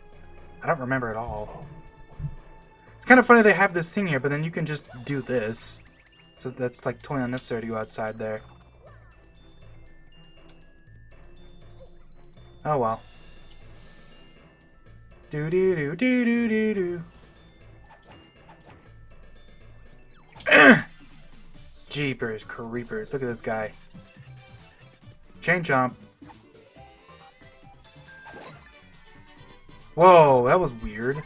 S1: I don't remember at all. It's kind of funny they have this thing here, but then you can just do this. So that's, like, totally unnecessary to go outside there. Oh, well. Do do do do do do do. Jeepers creepers! Look at this guy. Chain chomp. Whoa, that was weird.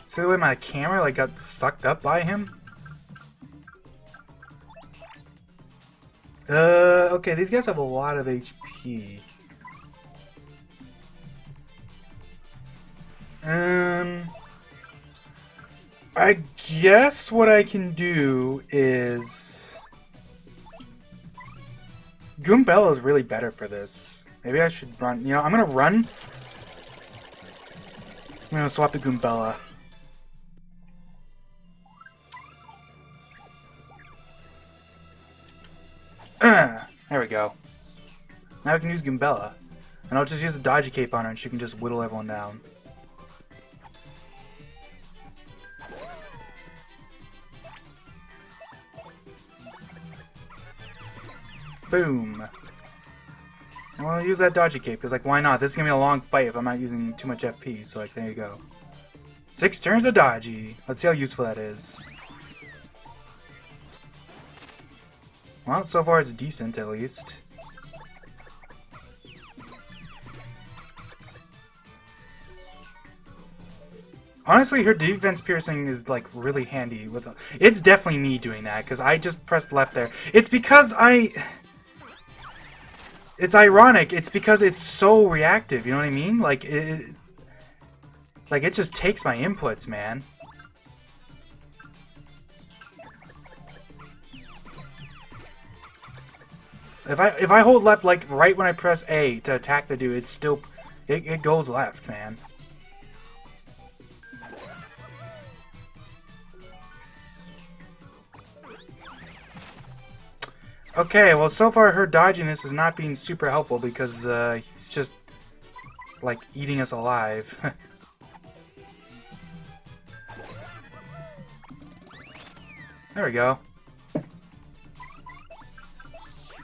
S1: See the way my camera like got sucked up by him? Okay, these guys have a lot of HP. I guess what I can do is... Goombella is really better for this. Maybe I should run. You know, I'm gonna run. I'm gonna swap to Goombella. There we go. Now we can use Goombella. And I'll just use the dodgy cape on her and she can just whittle everyone down. Boom. And we'll use that dodgy cape, because, like, why not? This is going to be a long fight if I'm not using too much FP, so, like, there you go. 6 turns of dodgy. Let's see how useful that is. Well, so far it's decent, at least. Honestly, her defense piercing is, like, really handy. It's definitely me doing that, because I just pressed left there. It's because It's ironic. It's because it's so reactive. You know what I mean? Like it just takes my inputs, man. If I hold left, like right when I press A to attack the dude, it's still it goes left, man. Okay, well, so far her dodginess is not being super helpful because he's just, like, eating us alive. There we go.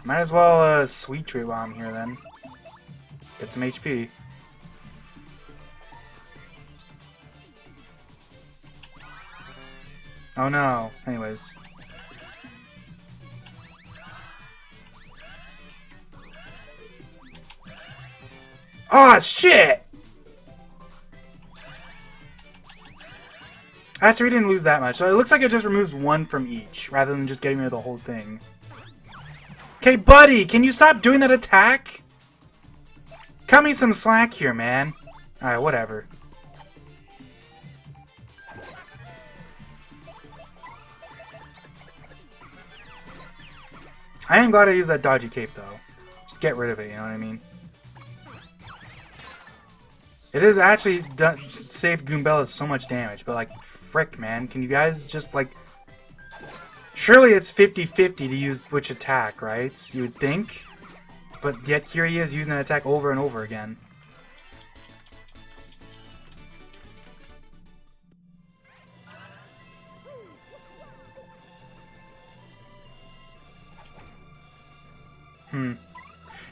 S1: Might as well sweet treat while I'm here, then. Get some HP. Oh no. Anyways. Oh shit! Actually, we didn't lose that much. So it looks like it just removes 1 from each, rather than just getting rid of the whole thing. Okay, buddy, can you stop doing that attack? Cut me some slack here, man. Alright, whatever. I am glad I used that dodgy cape, though. Just get rid of it, you know what I mean? It is actually saved Goombella so much damage, but like, frick, man. Can you guys just, like... Surely it's 50-50 to use which attack, right? You would think. But yet here he is using that attack over and over again. You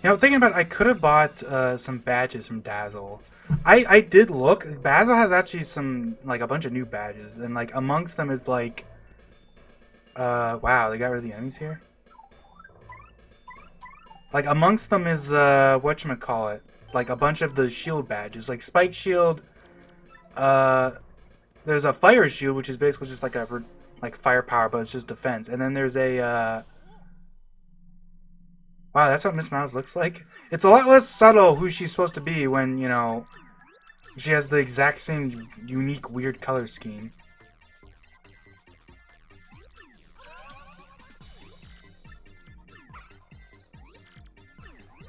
S1: know, thinking about it, I could have bought some badges from Dazzle. I did look. Dazzle has actually some, like, a bunch of new badges. And, like, amongst them is, like... wow, they got rid of the enemies here? Like, amongst them is, whatchamacallit? Like, a bunch of the shield badges. Like, Spike Shield. There's a Fire Shield, which is basically just like a, like, firepower, but it's just defense. And then there's a, wow, that's what Miss Mouse looks like? It's a lot less subtle who she's supposed to be when, you know, she has the exact same unique, weird color scheme.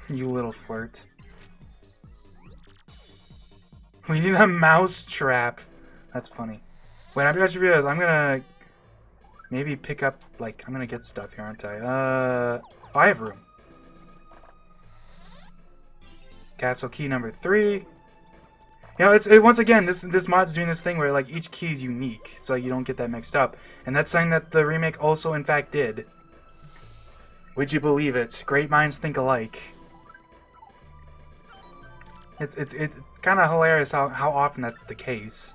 S1: You little flirt. We need a mouse trap. That's funny. Wait, I just realized I'm gonna maybe pick up, like, I'm gonna get stuff here, aren't I? Oh, I have room. Castle key number 3. You know, once again, this mod's doing this thing where, like, each key is unique, so you don't get that mixed up. And that's something that the remake also, in fact, did. Would you believe it? Great minds think alike. It's kind of hilarious how often that's the case.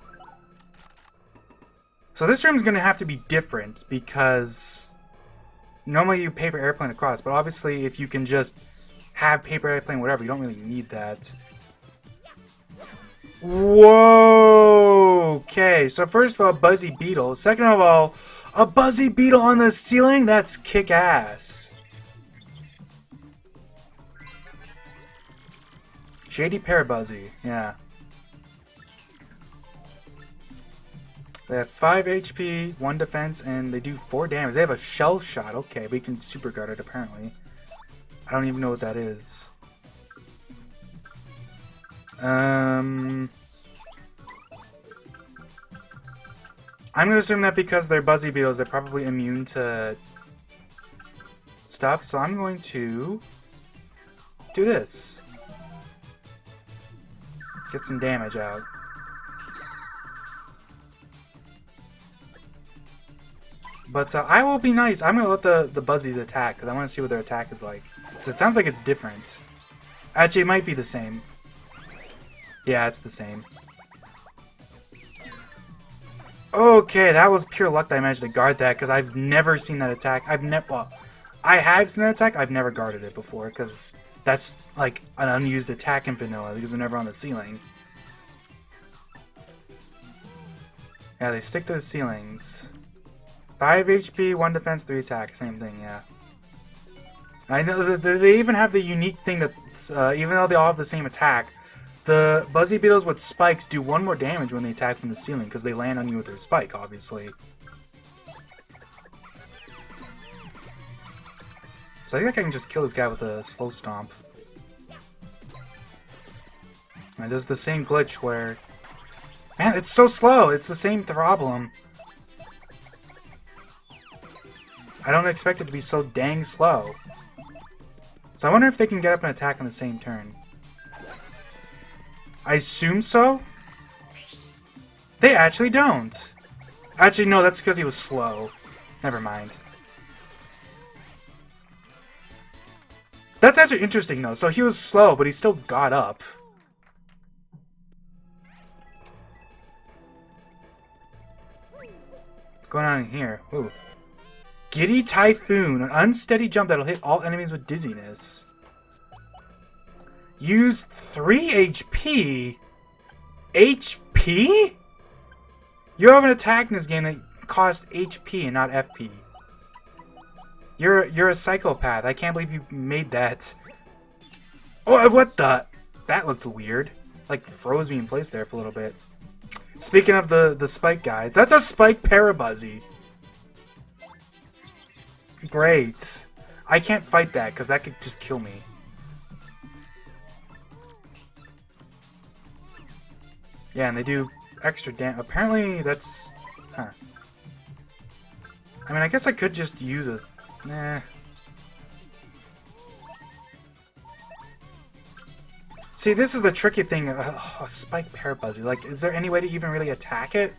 S1: So this room's gonna have to be different because normally you paper airplane across, but obviously if you can just have paper airplane whatever, you don't really need that. Whoa! Okay, so first of all, Buzzy Beetle. Second of all, a Buzzy Beetle on the ceiling? That's kick-ass. Shady Parabuzzy, yeah. They have 5 HP, 1 defense, and they do 4 damage. They have a shell shot, okay, but you can super guard it apparently. I don't even know what that is. I'm gonna assume that because they're Buzzy Beetles, they're probably immune to stuff, so I'm going to do this. Get some damage out. But I will be nice. I'm gonna let the Buzzies attack because I want to see what their attack is like. So it sounds like it's different. Actually, it might be the same. Yeah, it's the same. Okay, that was pure luck that I managed to guard that because I've never seen that attack. Well, I have seen that attack. I've never guarded it before because that's like an unused attack in vanilla because they're never on the ceiling. Yeah, they stick to the ceilings. 5 HP, 1 defense, 3 attack. Same thing, yeah. I know they even have the unique thing that, even though they all have the same attack, the Buzzy Beetles with spikes do 1 more damage when they attack from the ceiling because they land on you with their spike, obviously. So I think I can just kill this guy with a slow stomp. And it does the same glitch where... Man, it's so slow! It's the same problem. I don't expect it to be so dang slow. So I wonder if they can get up and attack on the same turn. I assume so? They actually don't. Actually, no, that's because he was slow. Never mind. That's actually interesting, though. So he was slow, but he still got up. What's going on in here? Ooh. Giddy Typhoon. An unsteady jump that'll hit all enemies with dizziness. Use 3 HP? HP? You have an attack in this game that costs HP and not FP. You're a psychopath. I can't believe you made that. Oh, what the? That looked weird. Like, froze me in place there for a little bit. Speaking of the spike guys, that's a spike Parabuzzy. Great. I can't fight that because that could just kill me. Yeah, and they do extra damage. Apparently, that's... Huh. I mean, I guess I could just use a... Nah. See, this is the tricky thing. A spike parabuzzy. Like, is there any way to even really attack it?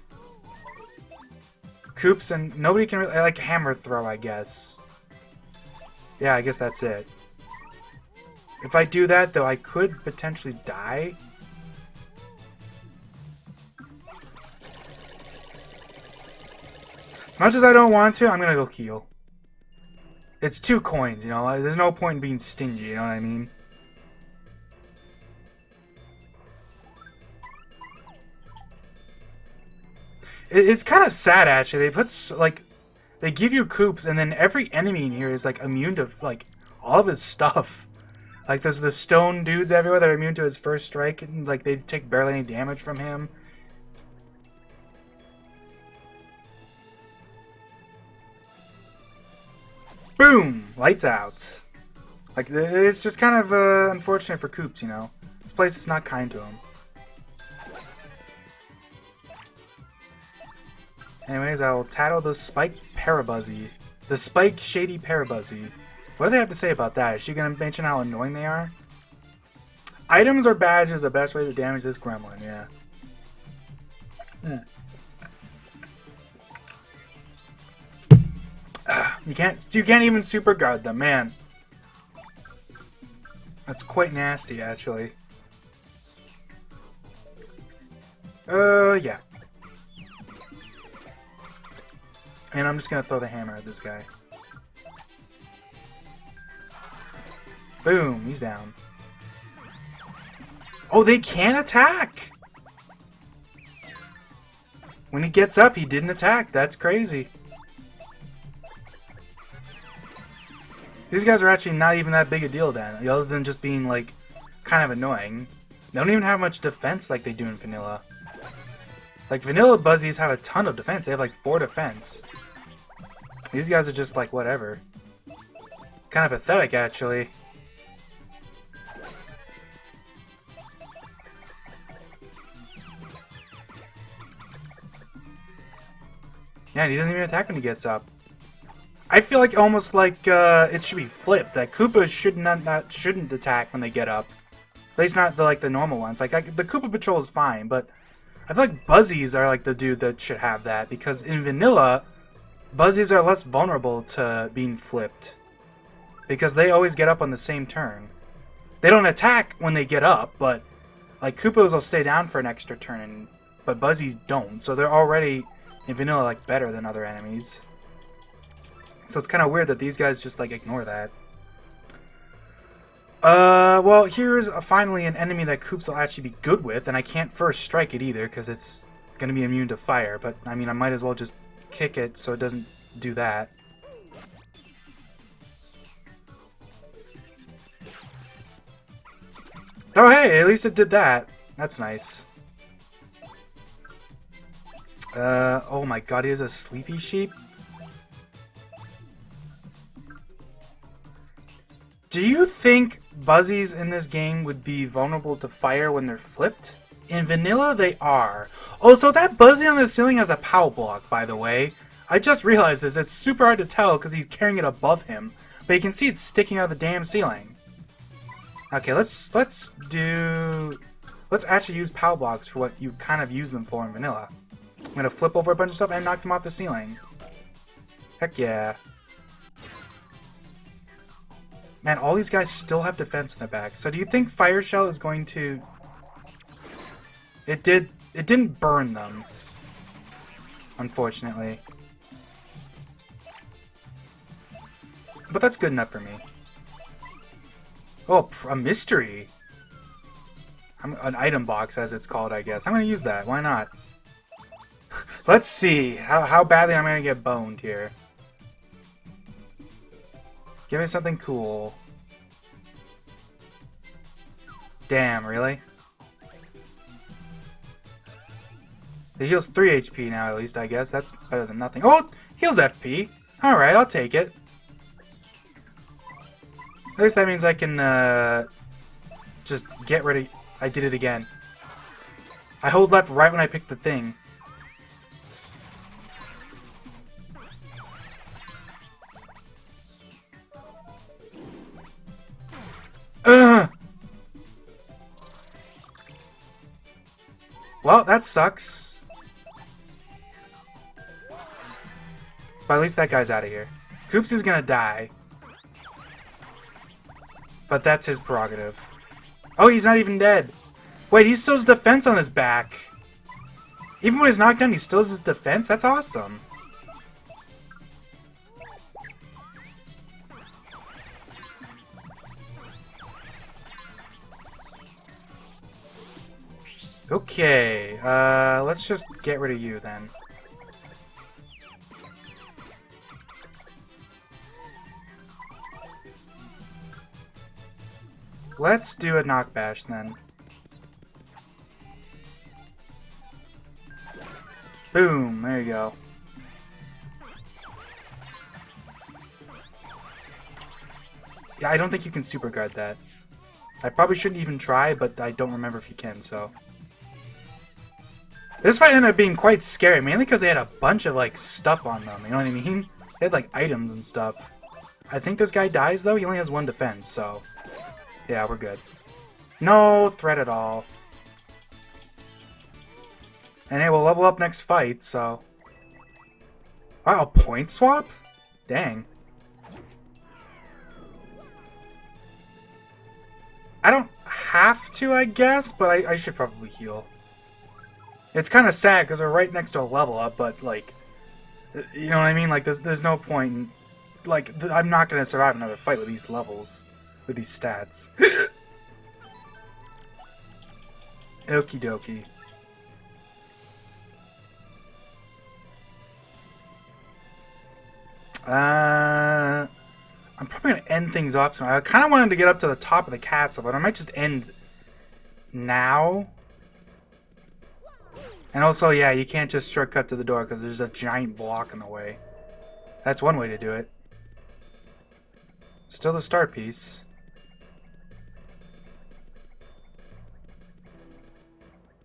S1: Coops and... Nobody can really... Like, hammer throw, I guess. Yeah, I guess that's it. If I do that, though, I could potentially die. As much as I don't want to, I'm gonna go heal. It's 2 coins, you know? There's no point in being stingy, you know what I mean? It's kind of sad, actually. They put, like... They give you Coops, and then every enemy in here is, like, immune to, like, all of his stuff. Like, there's the stone dudes everywhere that are immune to his first strike, and, like, they take barely any damage from him. Boom! Lights out. Like, it's just kind of unfortunate for Coops, you know? This place is not kind to him. Anyways, I'll tattle the Spike Parabuzzy. The Spike Shady Parabuzzy. What do they have to say about that? Is she going to mention how annoying they are? Items or badges the best way to damage this gremlin, yeah. You can't even super guard them, man. That's quite nasty, actually. Yeah. And I'm just gonna throw the hammer at this guy. Boom, he's down. Oh, they can attack! When he gets up, he didn't attack. That's crazy. These guys are actually not even that big a deal then, other than just being, like, kind of annoying. They don't even have much defense like they do in Vanilla. Like, Vanilla Buzzies have a ton of defense. They have, like, 4 defense. These guys are just, like, whatever. Kind of pathetic, actually. Yeah, and he doesn't even attack when he gets up. I feel like almost like it should be flipped. That Koopas shouldn't attack when they get up. At least not the normal ones. Like the Koopa Patrol is fine, but I feel like Buzzies are like the dude that should have that, because in Vanilla, Buzzies are less vulnerable to being flipped because they always get up on the same turn. They don't attack when they get up, but like Koopas will stay down for an extra turn, but Buzzies don't. So they're already in Vanilla like better than other enemies. So it's kind of weird that these guys just, like, ignore that. Well, here's finally an enemy that Koops will actually be good with, and I can't first strike it either, because it's going to be immune to fire. But, I mean, I might as well just kick it so it doesn't do that. Oh, hey, at least it did that. That's nice. Oh my god, he has a sleepy sheep? Do you think Buzzies in this game would be vulnerable to fire when they're flipped? In Vanilla, they are. Oh, so that Buzzy on the ceiling has a POW block, by the way. I just realized this. It's super hard to tell because he's carrying it above him, but you can see it's sticking out of the damn ceiling. Okay, let's actually use POW blocks for what you kind of use them for in Vanilla. I'm gonna flip over a bunch of stuff and knock them off the ceiling. Heck yeah. Man, all these guys still have defense in the back. So do you think Fire Shell is going to... It didn't burn them. Unfortunately. But that's good enough for me. Oh, a mystery. An item box, as it's called, I guess. I'm going to use that. Why not? Let's see how badly I'm going to get boned here. Give me something cool. Damn, really? It heals 3 HP now, at least, I guess. That's better than nothing. Oh! Heals FP! Alright, I'll take it. At least that means I can, just get rid of... I did it again. I hold left right when I pick the thing. Ugh! Well, that sucks. But at least that guy's out of here. Koops is gonna die. But that's his prerogative. Oh, he's not even dead. Wait, he still has defense on his back. Even when he's knocked down, he still has his defense? That's awesome. Okay, let's just get rid of you then. Let's do a knock bash then. Boom, there you go. Yeah, I don't think you can super guard that. I probably shouldn't even try, but I don't remember if you can, so. This fight ended up being quite scary, mainly because they had a bunch of, like, stuff on them, you know what I mean? They had, like, items and stuff. I think this guy dies, though. He only has 1 defense, so. Yeah, we're good. No threat at all. And hey, we'll level up next fight, so. Wow, a point swap? Dang. I don't have to, I guess, but I should probably heal. It's kind of sad because we're right next to a level up, but, like, you know what I mean? Like, there's no point in, like, I'm not going to survive another fight with these levels, with these stats. Okie dokie. I'm probably going to end things off soon. I kind of wanted to get up to the top of the castle, but I might just end now. And also, yeah, you can't just shortcut to the door because there's a giant block in the way. That's one way to do it. Still the start piece.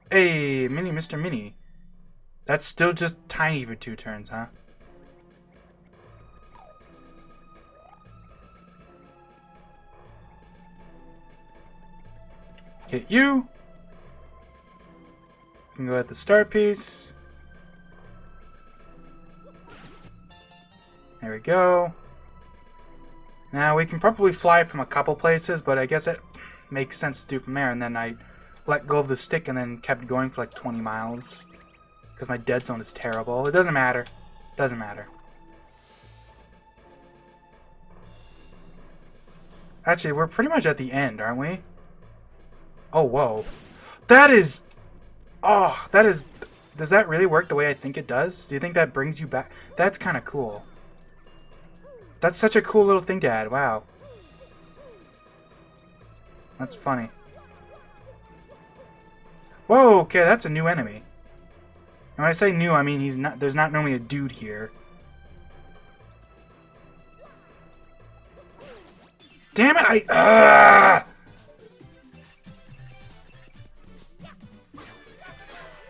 S1: Hey, Mr. Mini. That's still just tiny for 2 turns, huh? Hit you. Can go at the start piece. There we go. Now we can probably fly from a couple places, but I guess it makes sense to do from there. And then I let go of the stick and then kept going for like 20 miles. Because my dead zone is terrible. It doesn't matter. Doesn't matter. Actually, we're pretty much at the end, aren't we? Oh, whoa. That is... Oh, that is... Does that really work the way I think it does? Do you think that brings you back? That's kind of cool. That's such a cool little thing to add. Wow. That's funny. Whoa, okay, that's a new enemy. And when I say new, I mean he's not. There's not normally a dude here. Damn it!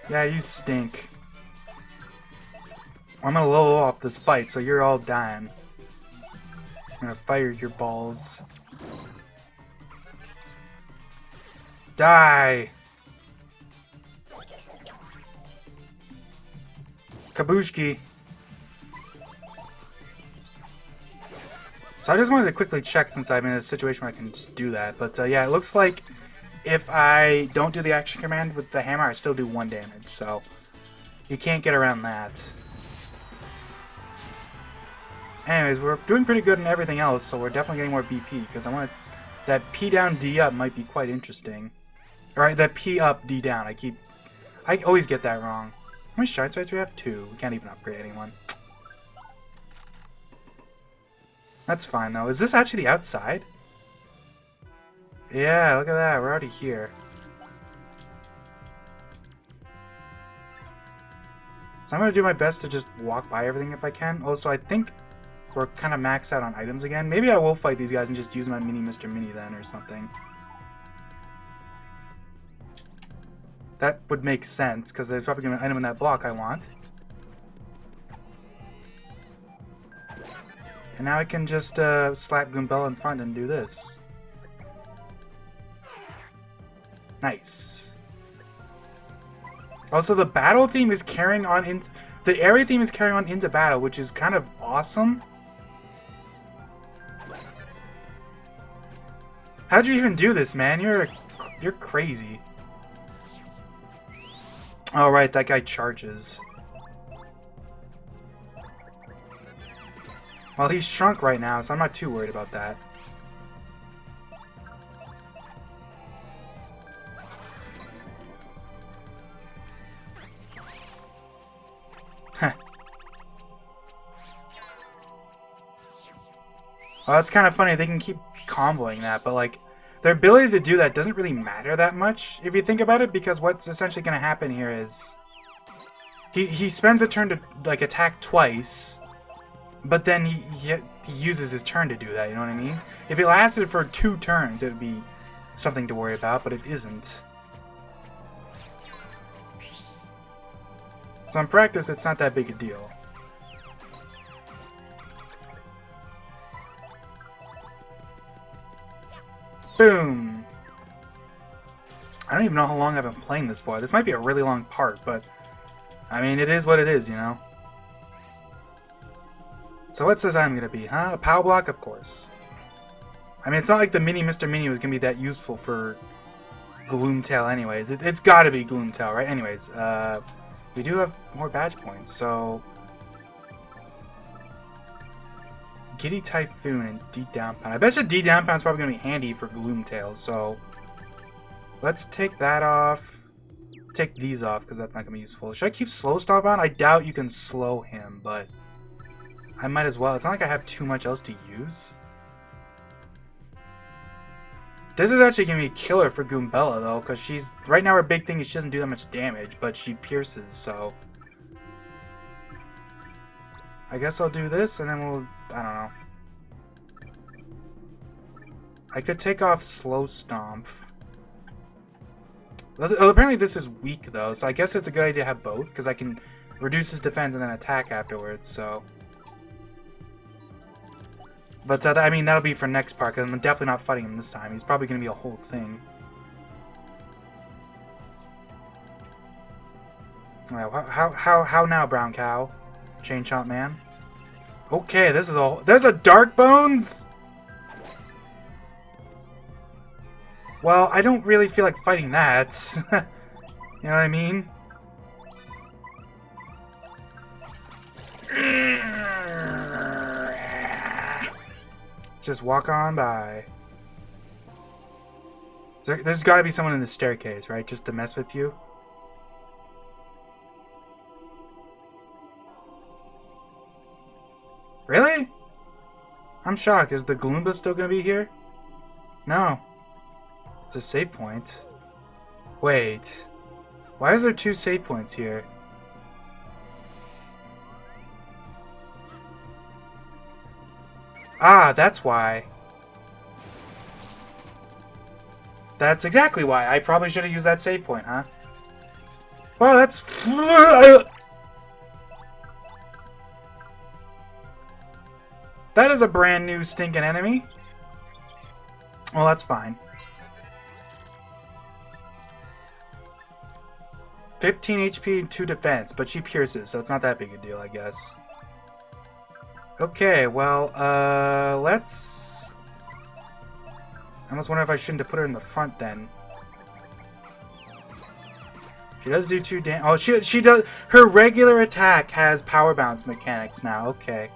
S1: Yeah, you stink. I'm gonna level off this fight, so you're all dying. I'm gonna fire your balls. Die! Kabushki. So I just wanted to quickly check since I'm in a situation where I can just do that. But yeah, it looks like if I don't do the action command with the hammer, I still do 1 damage. So you can't get around that. Anyways, we're doing pretty good in everything else, so we're definitely getting more BP, because I want that P down, D up might be quite interesting. Alright, that P up, D down. I always get that wrong. How many shard sprites do we have? 2. We can't even upgrade anyone. That's fine, though. Is this actually the outside? Yeah, look at that. We're already here. So I'm going to do my best to just walk by everything if I can. Also, I think we're kind of maxed out on items again. Maybe I will fight these guys and just use my mini Mr. Mini then or something. That would make sense, because there's probably going to be an item in that block I want. And now I can just slap Goombella in front and do this. Nice. Also, the battle theme is carrying on into... The area theme is carrying on into battle, which is kind of awesome. How'd you even do this, man? You're crazy. Oh, right, that guy charges. Well, he's shrunk right now, so I'm not too worried about that. Well, that's kind of funny. They can keep comboing that, but like their ability to do that doesn't really matter that much if you think about it, because what's essentially going to happen here is he spends a turn to like attack twice, but then he uses his turn to do that. You know what I mean? If it lasted for 2 turns, it would be something to worry about, but it isn't. So in practice, it's not that big a deal. Boom! I don't even know how long I've been playing this for. This might be a really long part, but I mean, it is what it is, you know? So what's this item gonna be, huh? A power block? Of course. I mean, it's not like the mini Mr. Mini was gonna be that useful for Gloomtail anyways. It's gotta be Gloomtail, right? Anyways, we do have more badge points, so... Giddy Typhoon and D Downpound. I bet you D Downpound's probably going to be handy for Gloomtail, so... Let's take that off. Take these off, because that's not going to be useful. Should I keep Slow Stomp on? I doubt you can slow him, but... I might as well. It's not like I have too much else to use. This is actually going to be killer for Goombella, though, because she's... Right now her big thing is she doesn't do that much damage, but she pierces, so... I guess I'll do this, and then we'll... I don't know. I could take off Slow Stomp. Well, apparently this is weak, though, so I guess it's a good idea to have both, because I can reduce his defense and then attack afterwards, so... But, I mean, that'll be for next part, because I'm definitely not fighting him this time. He's probably going to be a whole thing. Alright, how now, Brown Cow? Chain Chomp Man? Okay, this is all... There's a Dark Bones?! Well, I don't really feel like fighting that. You know what I mean? Just walk on by. There's gotta be someone in the staircase, right? Just to mess with you. Really? I'm shocked. Is the Gloomba still gonna be here? No. It's a save point. Wait. Why is there 2 save points here? Ah, that's why. That's exactly why. I probably should have used that save point, huh? Well, that's... That is a brand new stinking enemy. Well, that's fine. 15 HP and 2 defense, but she pierces, so it's not that big a deal, I guess. Okay, well, let's... I almost wonder if I shouldn't have put her in the front then. She does do 2 damage. Oh, she does... Her regular attack has power bounce mechanics now. Okay.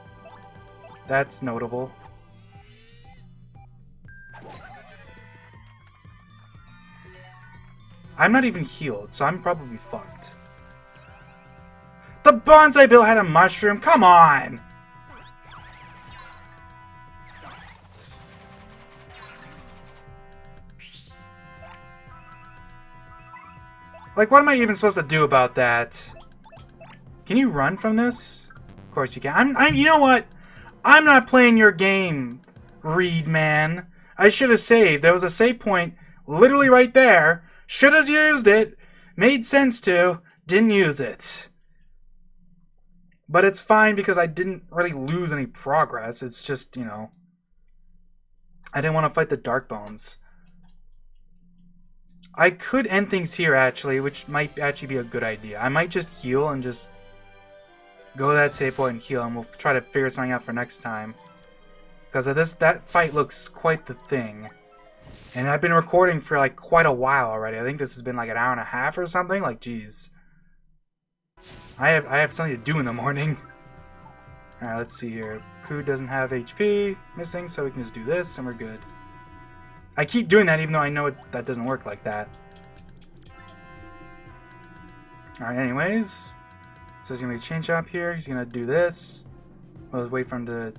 S1: That's notable. I'm not even healed, so I'm probably fucked. The bonsai bill had a mushroom? Come on! Like, what am I even supposed to do about that? Can you run from this? Of course you can. You know what? I'm not playing your game, Reed man. I should have saved. There was a save point literally right there. Should have used it. Made sense to. Didn't use it. But it's fine because I didn't really lose any progress. It's just, you know, I didn't want to fight the Dark Bones. I could end things here, actually, which might actually be a good idea. I might just heal and just go to that save point and heal, and we'll try to figure something out for next time. Because that fight looks quite the thing. And I've been recording for like quite a while already. I think this has been like an hour and a half or something. Like, geez. I have something to do in the morning. Alright, let's see here. Pooh doesn't have HP missing, so we can just do this and we're good. I keep doing that even though I know that doesn't work like that. Alright, anyways. So he's going to be a change up here. He's going to do this. We'll just wait for him to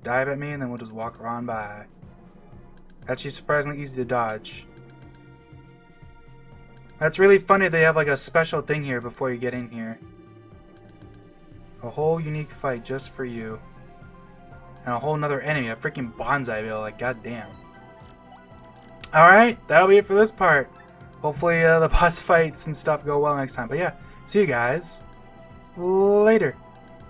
S1: dive at me and then we'll just walk around by. Actually surprisingly easy to dodge. That's really funny they have like a special thing here before you get in here. A whole unique fight just for you. And a whole nother enemy, a freaking bonsai bill, like goddamn. Alright, that'll be it for this part. Hopefully the boss fights and stuff go well next time. But yeah, see you guys later.